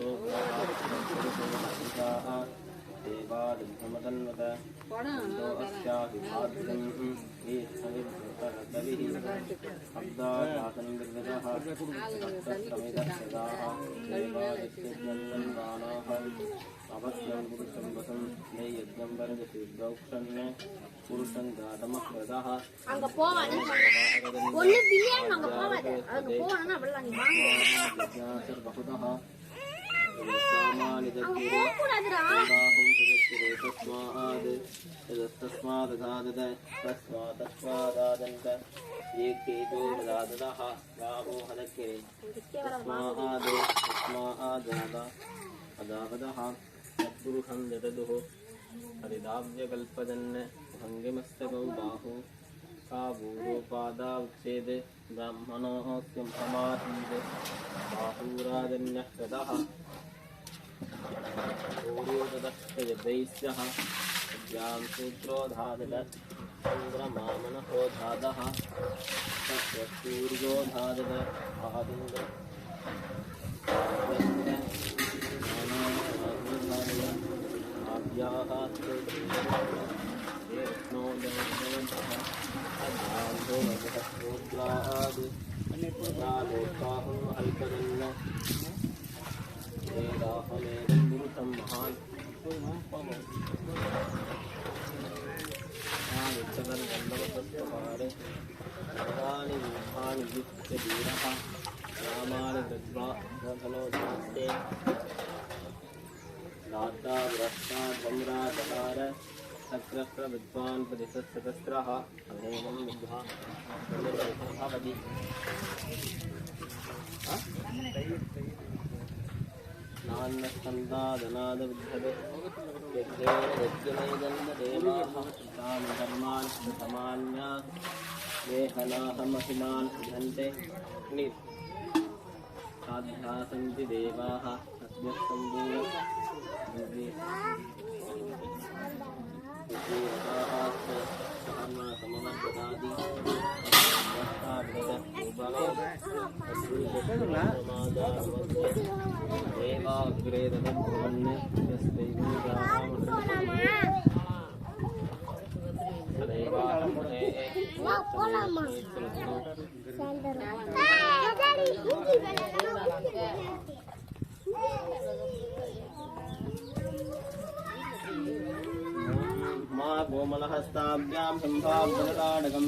देवादमतन्वत अस्याभिभाद्यं ये सविद्भुतरतविः अब्दाशासननिर्गतः सप्तसमेतसदाः देवादित्यजन्मन्वानाः अवश्यं पुरुषं वसं ने यज्ञं वर्गशीर्घौक्षण्य पुरुषं जातमह्रदः அங்க போவானே ஒண்ணு பிரியாணி அங்க போவாத அங்க போவானா அப்படிலாம் நீ வாங்க बहुतः सामानि அங்க போக கூடாதுடா तस्मादधादद तस्मादन्त एकेतो ददादः गावो हदक्किरे तस्मादादा अदावदः तत्पुरुषं दददुः हरिदाव्यकल्पजन् भङ्गिमस्तकौ बाहु काबूरोपादावच्छेद ब्राह्मणोः स्यम्भमासीद बाहूराजन्यः कृतः पूर्वोदस्तयदैस्यः विद्यां सूत्रोधादत् चन्द्रमामनहोधादः सूर्योधादत् आदिन्द्र सक्रक्र विद्वान् प्रतिशतसहस्रः अनेकं विद्वा भवति नान्यस्कन्दादनादविद्धते यज्ञनैदन्ददेवाः तान् धर्मान् समान्या देहनाहमहिमान् विधन्ते साध्या सन्ति देवाः गोमलहस्ताभ्यां सम्भाव्यताडकं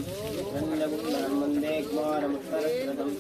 रण्यकुण्डलं वन्दे कुमारमुत्तरस्रथं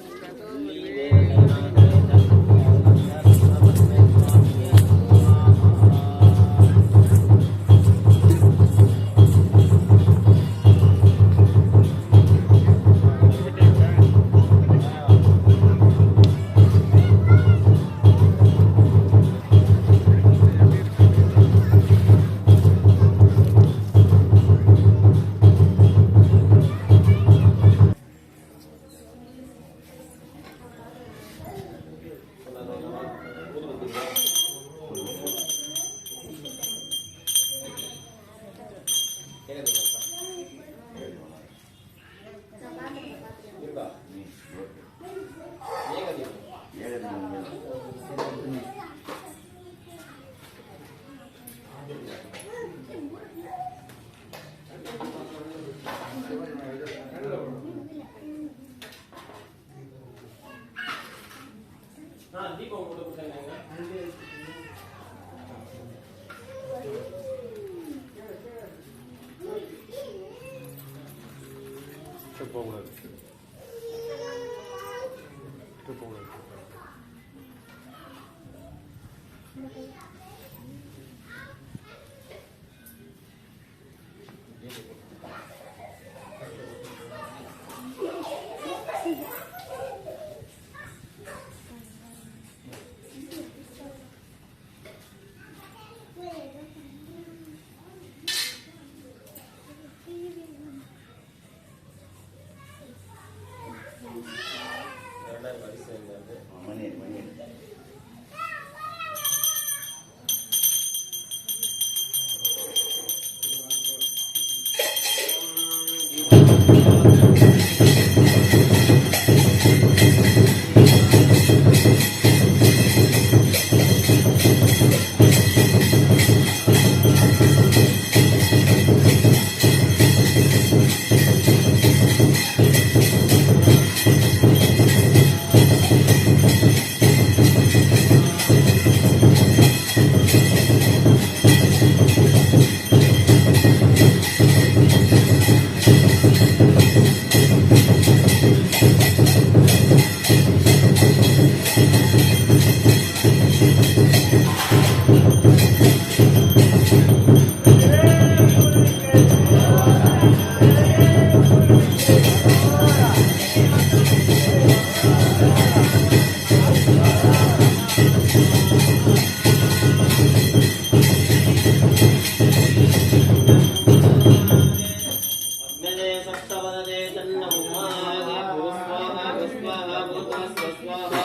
सप्तवदने तन्नमुमादे भूस्वाहा विस्वाहा भूतस्वाहा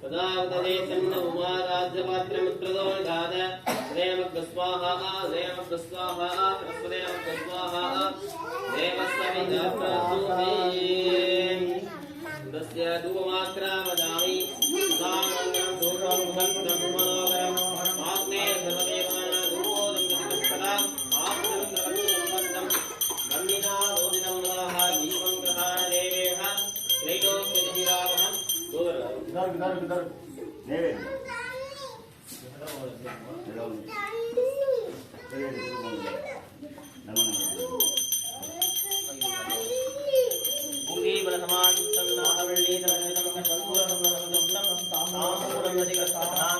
तदा वदने तन्नमुमाराज्यपात्रमुत्रदो निधाद देवस्वाहा देवस्वाहा प्रस्वदेवस्वाहा देवस्वमिदप्रसूते तस्य धूपमात्रा वदामि सामन्यं धूपं भक्तं मनोहरम् आग्ने सर्वदेवानां धूपोदं प्रतिपक्षता आप्तं प्रपञ्चसम्बद्धं वन्दिना रोदिनं वदाः जीवं ग्रहाण देवेह त्रैलोक्यधिरावहं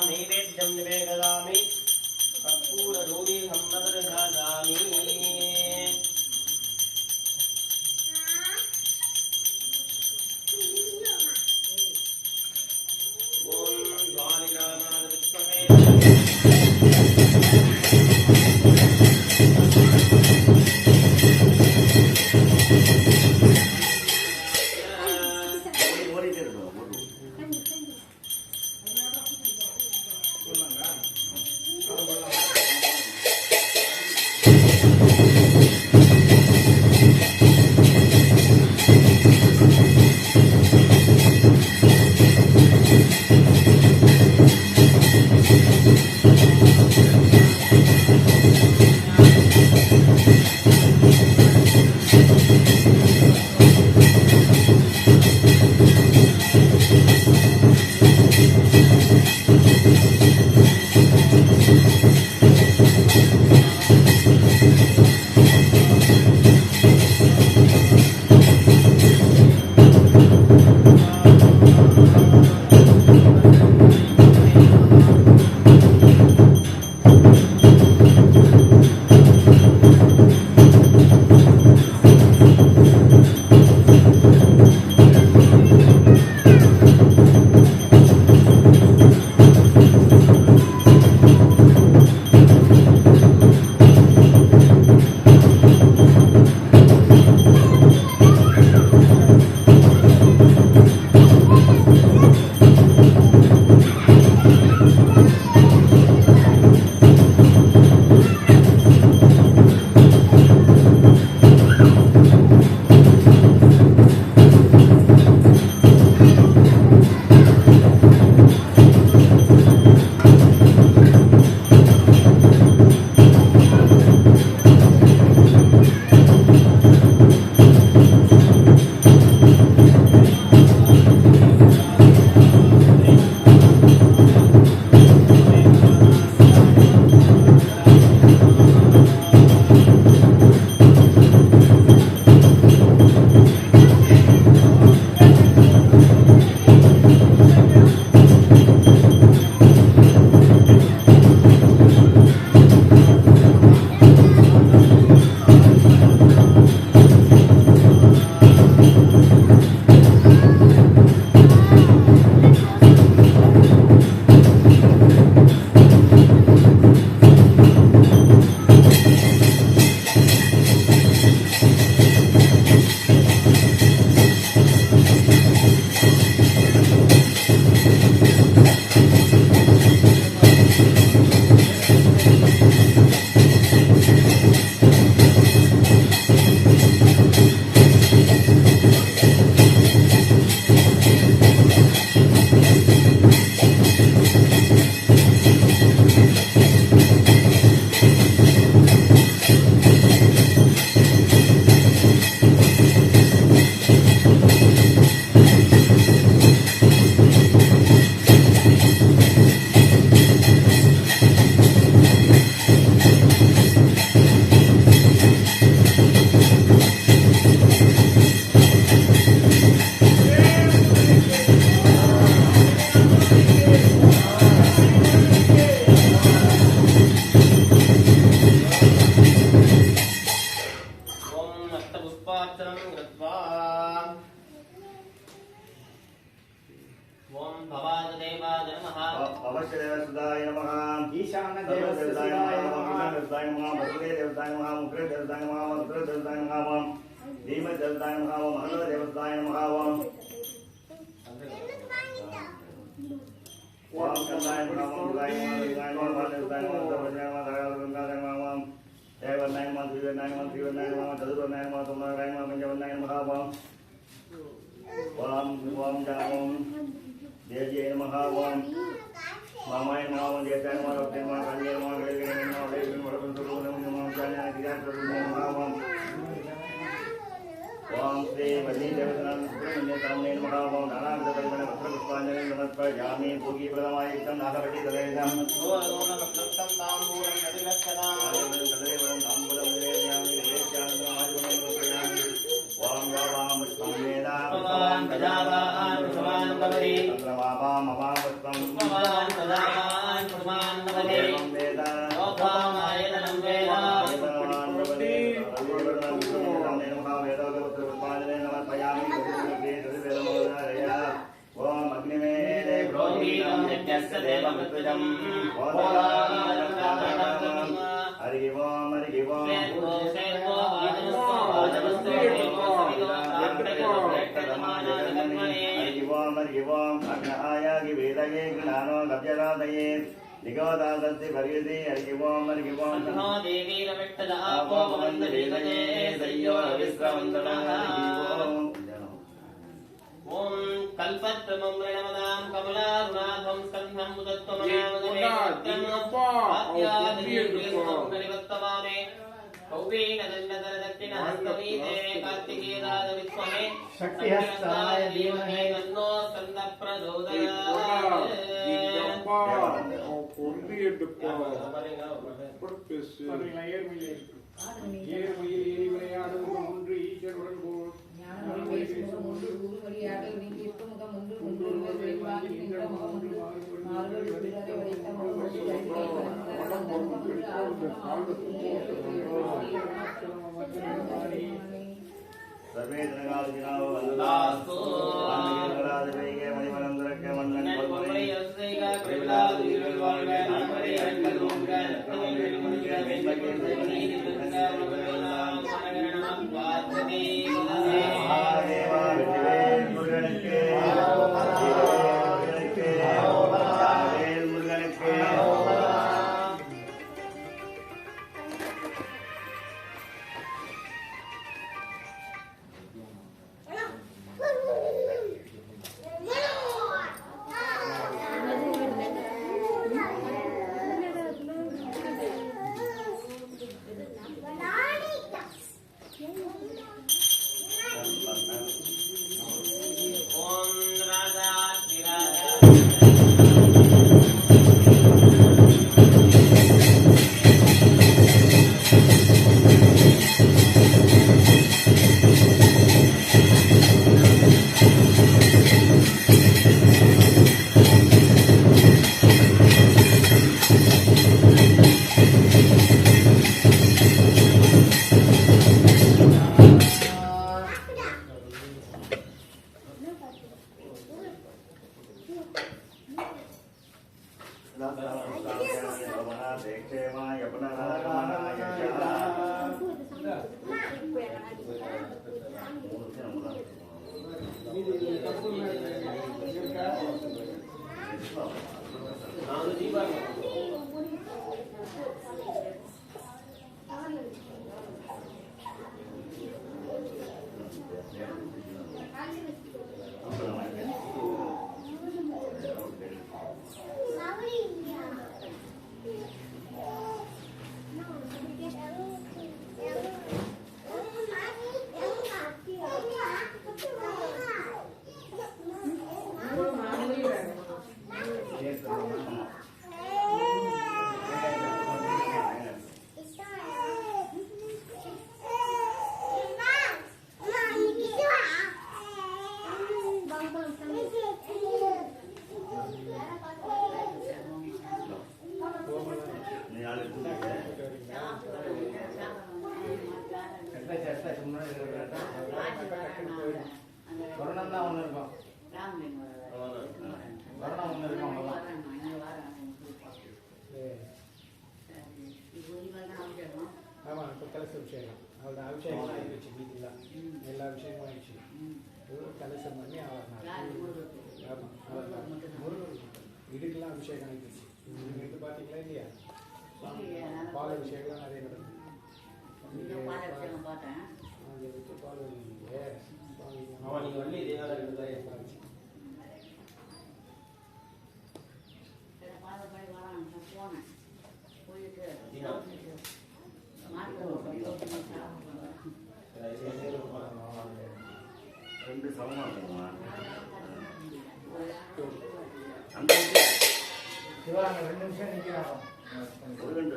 नैवेद्यं निवेदयामि कर्पूररोगीहं नवदधामि ॐ ज्वालिकानाद विश्वमे अवश्यदेवसुदाय नमः ईशानदेवसुदाय नमः वसुदेवदेवताय नमः मुद्रेदेवताय नमः मुद्रेदेवताय नमः தீமஜல்தாய மகாவம் மகனோ தேவதாய மகாவம் ஓம் கந்தாய மகாவம் குலாய மகாவம் வாதேவதாய மகாவம் தேவநாய மகாவம் திரிவநாய மகாவம் திரிவநாய மகாவம் சதுர்வநாய மகாவம் தொம்னாய மகாவம் பஞ்சவநாய மகாவம் ஓம் ஓம் ஜாமம் தேஜ்யே மகாவம் மாமாய மகாவம் தேஜாய மகாவம் தேஜாய மகாவம் கல்யாண மகாவம் கல்யாண மகாவம் கல்யாண மகாவம் மகாவம் ஓம் ஸ்ரீ வல்லி தேவதனாம் சுப்பிரமணிய சாமனே மகாவம் நானாவித பரிமள பத்ர புஷ்பாஞ்சலி நமஸ்காராமி பூகி பிரதமாயிக்கம் நாகவட்டி தலேனம் ஓம் தாம்பூலம் நதிலக்ஷணாம் தலேவரம் தாம்பூலம் நிவேதயாமி நிவேத்யானந்தம் ஆதிவனம் ஓம் யோவாம் புஷ்பம் வேதாம் பவான் பிரஜாவான் புஷ்பான் பவதி சந்திரமாபாம் அபாம் புஷ்பம் பவான் பிரஜாவான் புஷ்பான் பவதி ஓம் வேதாம் லோகாம் ஆயதனம் வேதாம் வேதாம் பவதி அலிவரம் சுப்பிரமணிய மகாவம் வேதோகபுத்திர புஷ்பாஞ்சலி நமஸ்காராமி வேதமோதாரயா ஓம் அக்னிமேலே ரோஹீதம் நித்யஸ்ய தேவமித்ருஜம் ஓலாரக்ஷாதம் ஹரி ஓம் ஹரி ஓம் சேவோ சேவோ வாஜனஸ்தோ வாஜனஸ்தோ தேவோ சவிதோ சாந்தகோ பிரேக்ஷதமானாகர்மணே ஹரி ஓம் அக்னஹாயாகி வேதயே ஞானோ லப்யராதயே நிகோதாதஸ்தி பரியதி ஹரி ஓம் அன்னோ தேவீரவிட்டத ஆபோ பவந்த வேதயே சய்யோ விஸ்ரவந்தனः ஓம் கல்பத்ரமம் ரணமதாம் கமலாருணாதம் ஸ்கந்தம் உதத்வமநாமதமே ஆத்யாதிவத்தமாமே கௌபீனதண்டதரதக்கின ஹஸ்தவீதே கார்த்திகேயாத வித்வமே சக்திஹஸ்தாய தீமஹே தன்னோ ஸ்கந்த பிரச்சோதயாத் பாருங்களா, ஏர்மையில் இருக்கு. ஏர்மையில் ஏறி விளையாடுவது ஒன்று ஈஸ்வருடன் போல் சர்வே ஜனகாதிஜனாவோ வந்ததாஸ்து. வந்ததாஸ்து மணிமனம் திறக்க மன்னன் பொன்முறை மகாதேவா வெற்றிவேல் முருகனுக்கு வேல் முருகனுக்கு ஓம் ராஜாதிராஜ வருணம் தான் ஒன்று இருக்கும். வருணம் ஒன்று இருக்கும் அவ்வளோதான். ஆமாம், இப்போ கலசி செய்யலாம். அவரோட அபிஷேகம் ஆயிடுச்சு வீட்டில் எல்லா அபிஷேகமும் ஆயிடுச்சு கலசம் பண்ணி அவர் இதுக்கெல்லாம் அபிஷேகம் ஆயிடுச்சு நீங்கள் எடுத்து பார்த்தீங்களா இல்லையா பால் அபிஷேகம் நிறைய நடக்கும் பால் இல்லையே அவன் நீங்கள் வள்ளி தேவாலயத்தில் ரெண்டு சமமாக இருக்குமா சிவராங்க 2 நிமிஷம் நிற்கிறாங்க ஒரு ரெண்டு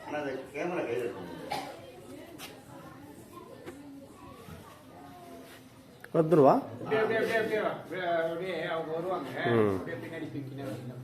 ஆனால் அந்த கேமரா கையில் இருக்கும் 10 ரூபா அப்படியே அவங்க வருவாங்க அப்படியே பின்னாடி பின்னாடி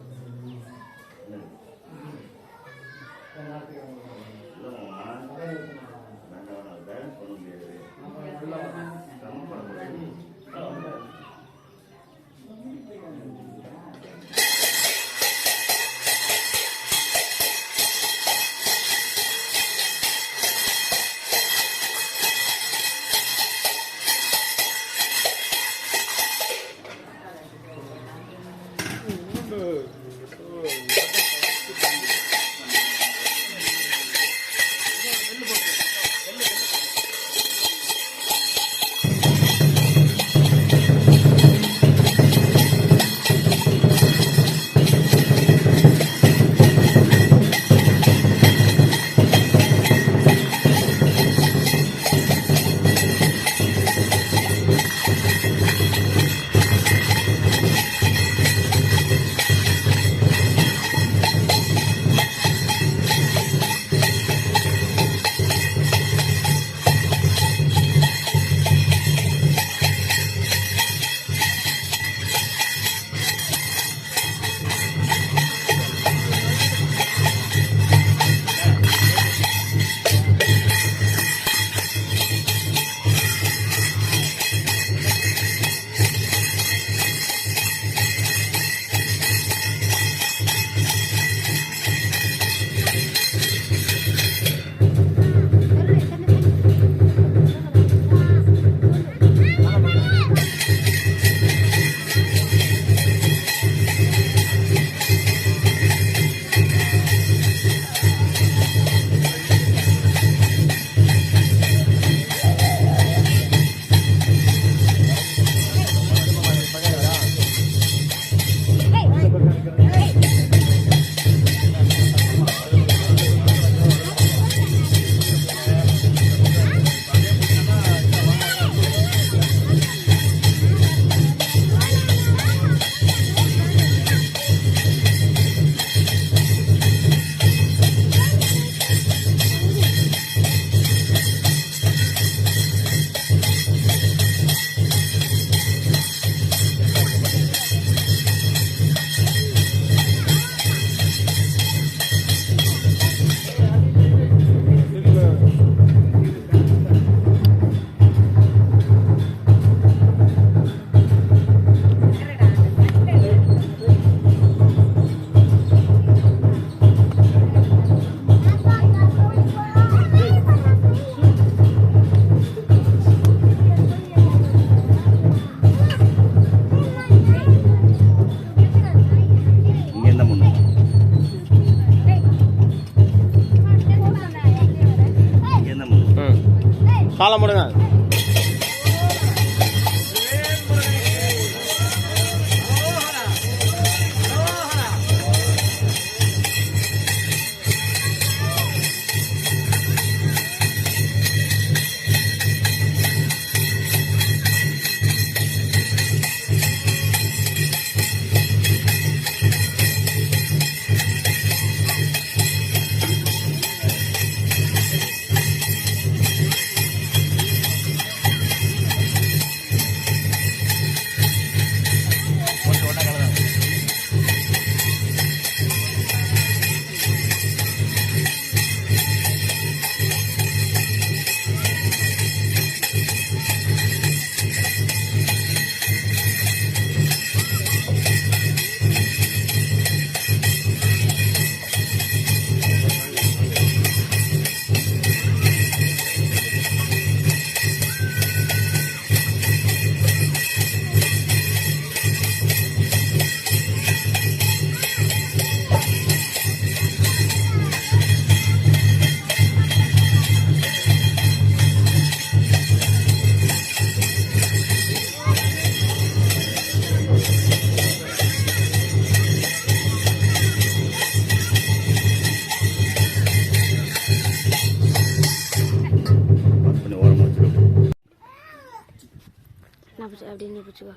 நான் பிடிச்சி அப்படியே நீ பிடிச்சிக்கோ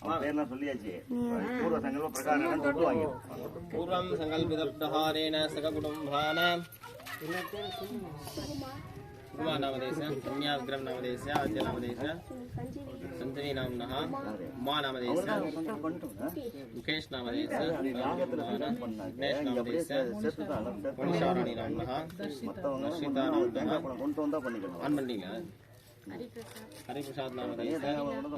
லாக் எத்தனை சொல்லியாச்சு பூர்வ சங்கல்ப பிரகாரம் தொட்டு வாங்கி पूर्वं संकल्पितप्रहारेण सककुटुम्बानां उमानामदेश कन्याविग्रह नामदेश आद्य नामदेश संजनी नाम्नः उमा नामदेश मुकेश नामदेश गणेश नामदेश मणिशाराणी नाम्नः नर्षिता नाम्नः கொண்டு வந்தா பண்ணிக்கணும் आन्मण्डिला हरिप्रसाद नामदेश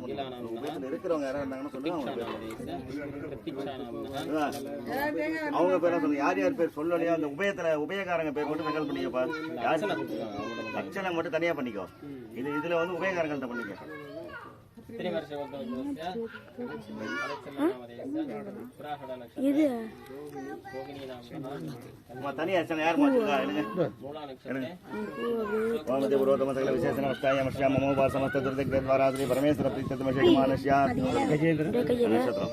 गिला नाम्नः இருக்கிறவங்க யாராவது இருந்தாங்கன்னு प्रतीक्षा சொல்லுங்க नामदेश प्रतीक्षा नाम्नः அவங்க பேரை சொல்லுங்க யார் யார் பேர் சொல்லலையோ அந்த உபயக்காரங்க பேர் மட்டும் நகல் பண்ணிக்கப்பா யார் லட்சணம் மட்டும் தனியா பண்ணிக்கோ இதுல வந்து உபயக்காரங்கள்ட்ட பண்ணிக்க இது தனியா அர்ச்சனை யார் மாட்டுக்கா எடுங்க வாமதே புரோதம சகல விசேஷ நமஸ்காய மஷ்யா மமோ வாசமஸ்த துர்திக்வாராத்ரி பரமேஸ்வர பிரீத்தமஷேமானஷ்யா கஜேந்திர நட்சத்திரம்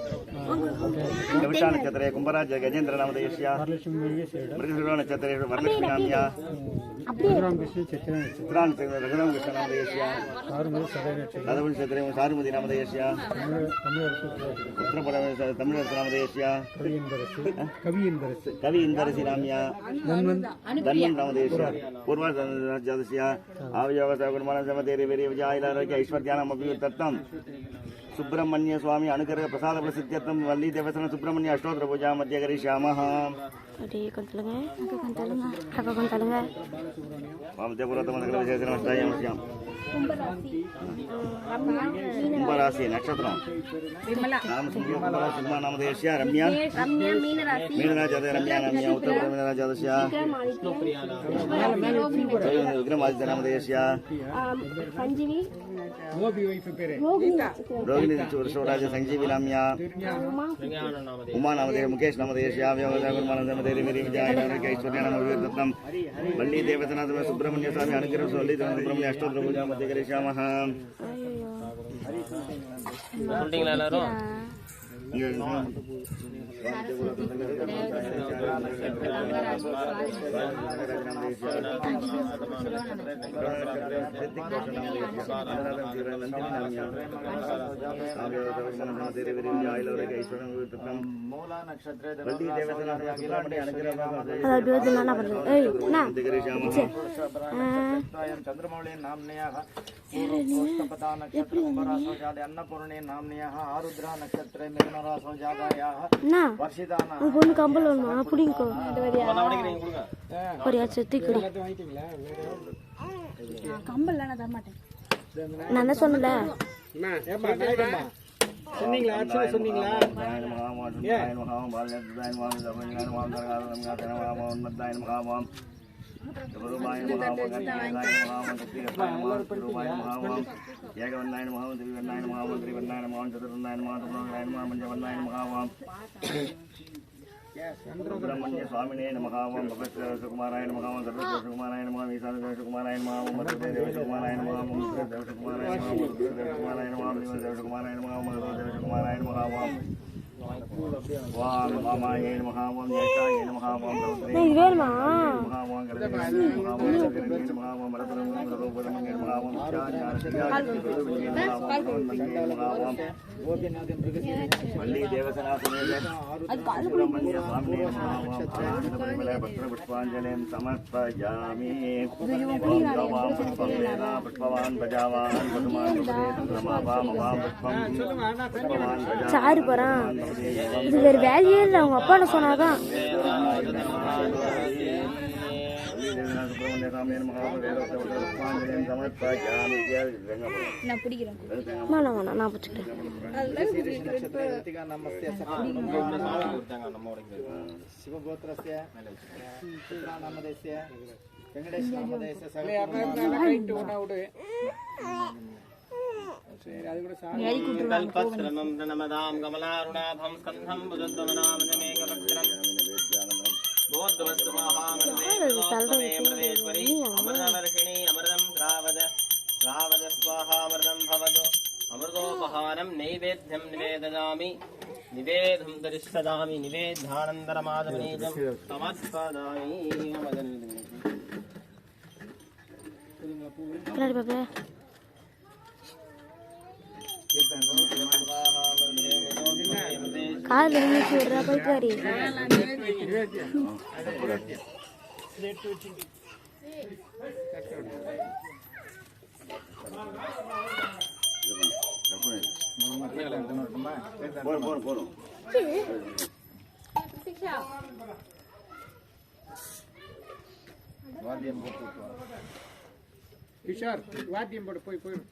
கவிஷா நட்சத்திரே கும்பராஜ கஜேந்திர நாமதேஷ்யா மிருகசுர நட்சத்திரே வரலட்சுமி நாமியா சித்ரான் ரகுராம் கிருஷ்ண நாமதேஷ்யா கதவன் நட்சத்திரே சாருமதி நாமதேஷ்யா உத்தரபட தமிழர் நாமதேஷ்யா கவி இந்தரசி நாமியா தன்வன் நாமதேஷ்யா பூர்வ ஜாதஸ்யா ஆவியாவச குணமான சமதேரி வீரிய விஜயாயிலாரோக்கிய ஐஸ்வர்யானம் அபியுத்தம் सुब्रह्मण्य स्वामी अनुग्रह प्रसाद प्रसिद्ध्यर्थम वल्ली देवस्थान सुब्रह्मण्य अष्टोत्तर पूजा मध्य करिष्यामः अरे कंतलंगा वामते पुरोतम सकल विशेष नमस्ताय नमस्याम कुंभराशि नक्षत्रम नाम कुंभराशि नामदेश्या रम्या मीनराज रम्या नाम्या उत्तर मीनराजस्य विक्रमादित्य नामदेश्या संजीवी रोहिणी वर्षराज संजीवी नाम्या उमा नामदेव मुकेश नामदेश्या व्यवसाय नामदेव मेरी विजय ऐश्वर्या नामदत्तम वल्ली देवतनाथ सुब्रह्मण्य स्वामी अनुग्रह वल्ली सुब्रह्मण्य अष्टोत्तर पूजा मध्य करिष्यामः சொல்லிட்டீங்களா எல்லாரும் चंद्रमौली नाम्न्याः अन्नपूर्णे नाम्न्याः आरुद्रा नक्षत्रे मिथुनरासो जातायाः वर्षितानां பொண்ணு கம்பல் ஒண்ணு அப்படிங்கோ ஒரு செத்திக்குடி கம்பல் நான் தர மாட்டேன் நான் தான் சொன்னல சொன்னீங்களா ஆக்சுவலா சொன்னீங்களா सुब्रह्मण्य स्वामिने नमः ओम भगवत्कुमाराय नमः ओम सर्वकुमाराय नमः ईशानकुमाराय नमः ओम देवकुमाराय नमः ओम देवकुमाराय नमः ओम देवकुमाराय नमः ओम देवकुमाराय नमः ओम देवकुमाराय नमः ओम वाम वामाय नमः ओम जयताय नमः ओम இது வேணுமா नमः ओम गणपतये नमः ओम गणपतये नमः ओम रतनम रतोपदमंगे नमः ओम वल्ली देवसनासने सुब्रह्मण्य स्वामिने नमः भक्त पुष्पांजलिं समर्पयामि ओम पुष्पवान् प्रजावान् पशुमान् चंद्रमावां पुष्पं पुष्पवान् சாரு போறான் இது வேற வேலையே இல்லை அவங்க அப்பா என்ன சொன்னாதான் நான் பிடிக்கிறேன் நான் பிடிச்சிக்கிறேன் शिवगोत्रस्य नामदेस्य वेंकटेश नामदेस्य कल्पत्रमं नमदां कमलारुणाभं स्कन्धं भुजद्वमनामजमेकवक्त्रम् अमृतवर्षिणी अमृतं स्वाहा अमृतं भवतु अमृतोपहारं नैवेद्यं निवेदयामि निवेदं दरिष्यदामि निवेद्यानन्दरमादमनीजं समर्पयामि பின்னாடி பாப்பா காதுல நினைச்சு விடுறா போயிட்டு வாரி போறோம் கிஷோர் வாத்தியம் போட்டு போயிடும்